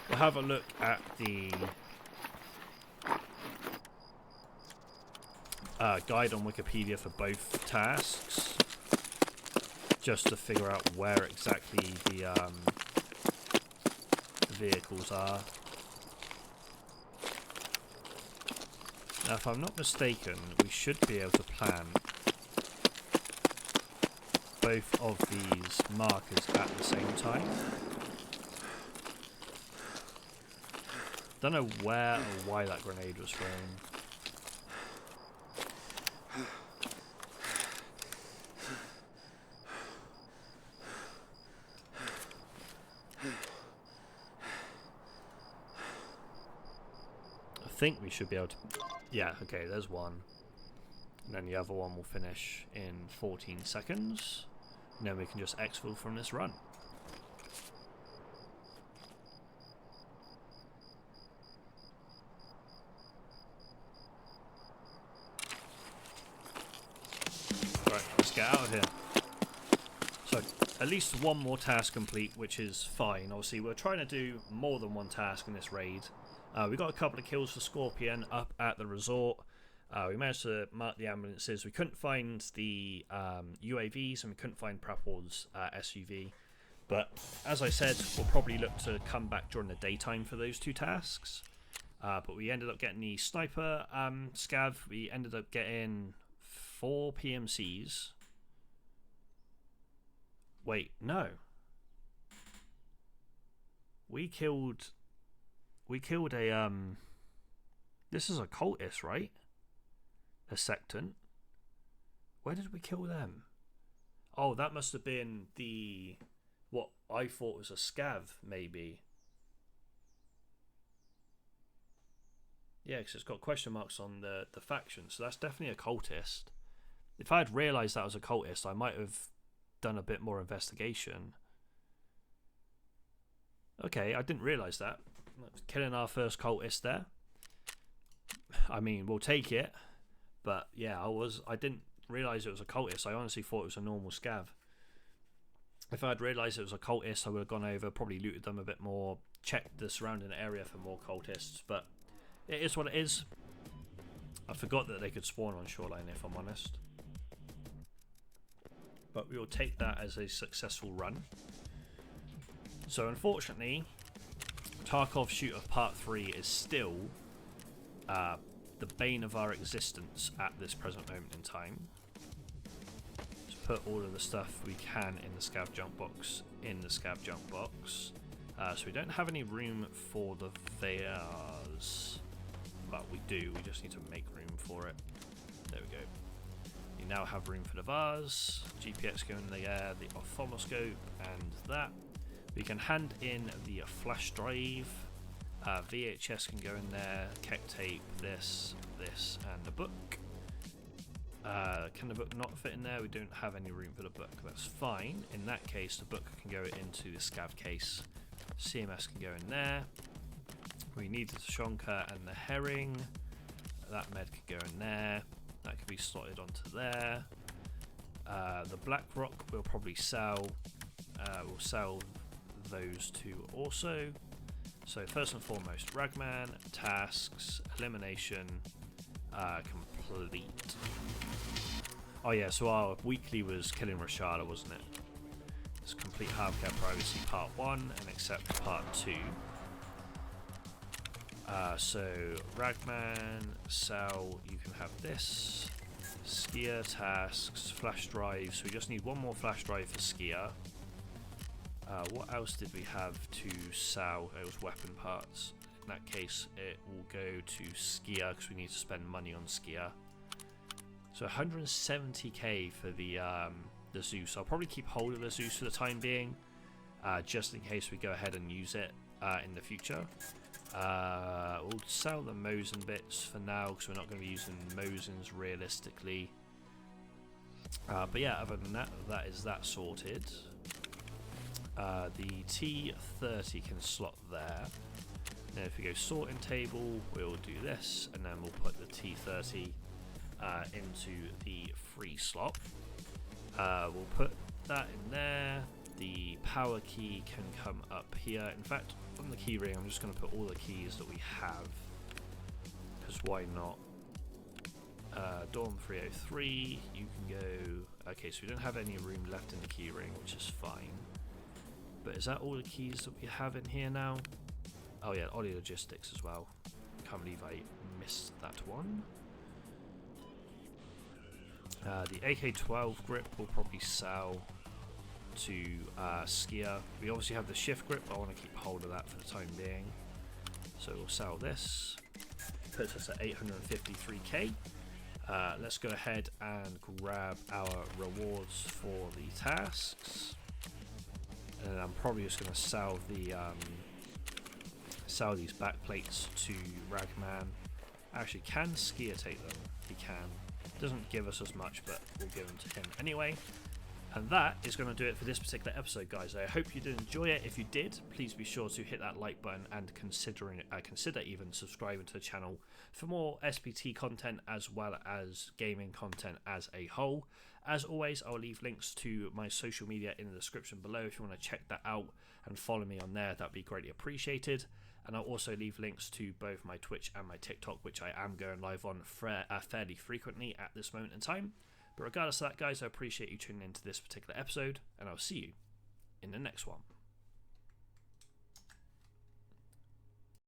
we'll have a look at the guide on Wikipedia for both tasks, just to figure out where exactly the vehicles are. Now, if I'm not mistaken, we should be able to plant both of these markers at the same time. Don't know where or why that grenade was thrown. I think we should be able to... Yeah, okay, there's one. And then the other one will finish in 14 seconds. And then we can just exfil from this run. Right, let's get out of here. So, at least one more task complete, which is fine. Obviously, we're trying to do more than one task in this raid. We got a couple of kills for Scorpion up at the resort. We managed to mark the ambulances. We couldn't find the UAVs and we couldn't find Prapor's SUV. But as I said, we'll probably look to come back during the daytime for those 2 tasks. But we ended up getting the sniper scav. We ended up getting 4 PMCs. Wait, no. We killed a This is a cultist, right? A sectant. Where did we kill them? Oh, that must have been the... what I thought was a scav, maybe. Yeah, because it's got question marks on the faction, so that's definitely a cultist. If I had realised that was a cultist, I might have done a bit more investigation. Okay, I didn't realise that. Killing our first cultist there. I mean, we'll take it. But yeah, I didn't realise it was a cultist. I honestly thought it was a normal scav. If I had realised it was a cultist, I would have gone over, probably looted them a bit more, checked the surrounding area for more cultists. But it is what it is. I forgot that they could spawn on shoreline, if I'm honest. But we will take that as a successful run. So unfortunately, Tarkov Shooter Part 3 is still the bane of our existence at this present moment in time. Let's put all of the stuff we can in the scav junk box in the scav junk box. So we don't have any room for the vase, but we do. We just need to make room for it. There we go. You now have room for the vase, GPX going in the air, the ophthalmoscope, and that. We can hand in the flash drive, VHS can go in there, keck tape, this, and the book. Can the book not fit in there? We don't have any room for the book. That's fine. In that case, the book can go into the scav case. CMS can go in there. We need the shonka and the herring. That med can go in there. That can be slotted onto there. The black rock we'll probably sell. We'll sell those two also. So first and foremost, Ragman, tasks, elimination, complete. Oh yeah, so our weekly was killing Rashada, wasn't it? Let's complete Hardcare Privacy Part 1 and accept Part 2. So Ragman, sell, you can have this. Skier, tasks, flash drive. So we just need one more flash drive for Skier. What else did we have to sell? It was weapon parts. In that case, it will go to Skier because we need to spend money on Skier. So 170k for the Zeus. I'll probably keep hold of the Zeus for the time being, just in case we go ahead and use it in the future. We'll sell the Mosin bits for now because we're not going to be using Mosins realistically. But yeah, other than that, that is that sorted. The T30 can slot there. Then if we go sorting table, we'll do this, and then we'll put the T30 into the free slot. We'll put that in there. The power key can come up here. In fact, on the key ring, I'm just going to put all the keys that we have, because why not? Dorm 303, you can go... Okay, so we don't have any room left in the key ring, which is fine. But is that all the keys that we have in here now? Oh yeah, Ollie Logistics as well. Can't believe I missed that one. The AK-12 grip will probably sell to Skier. We obviously have the shift grip, but I want to keep hold of that for the time being. So we'll sell this. Puts us at 853k. Let's go ahead and grab our rewards for the tasks. And I'm probably just going to sell the sell these back plates to Ragman. Actually, can Skier take them? He can. Doesn't give us as much, but we'll give them to him anyway. And that is going to do it for this particular episode, guys. I hope you did enjoy it. If you did, please be sure to hit that like button and consider even subscribing to the channel for more SPT content as well as gaming content as a whole. As always, I'll leave links to my social media in the description below if you want to check that out and follow me on there. That'd be greatly appreciated. And I'll also leave links to both my Twitch and my TikTok, which I am going live on fairly frequently at this moment in time. But regardless of that, guys, I appreciate you tuning into this particular episode, and I'll see you in the next one.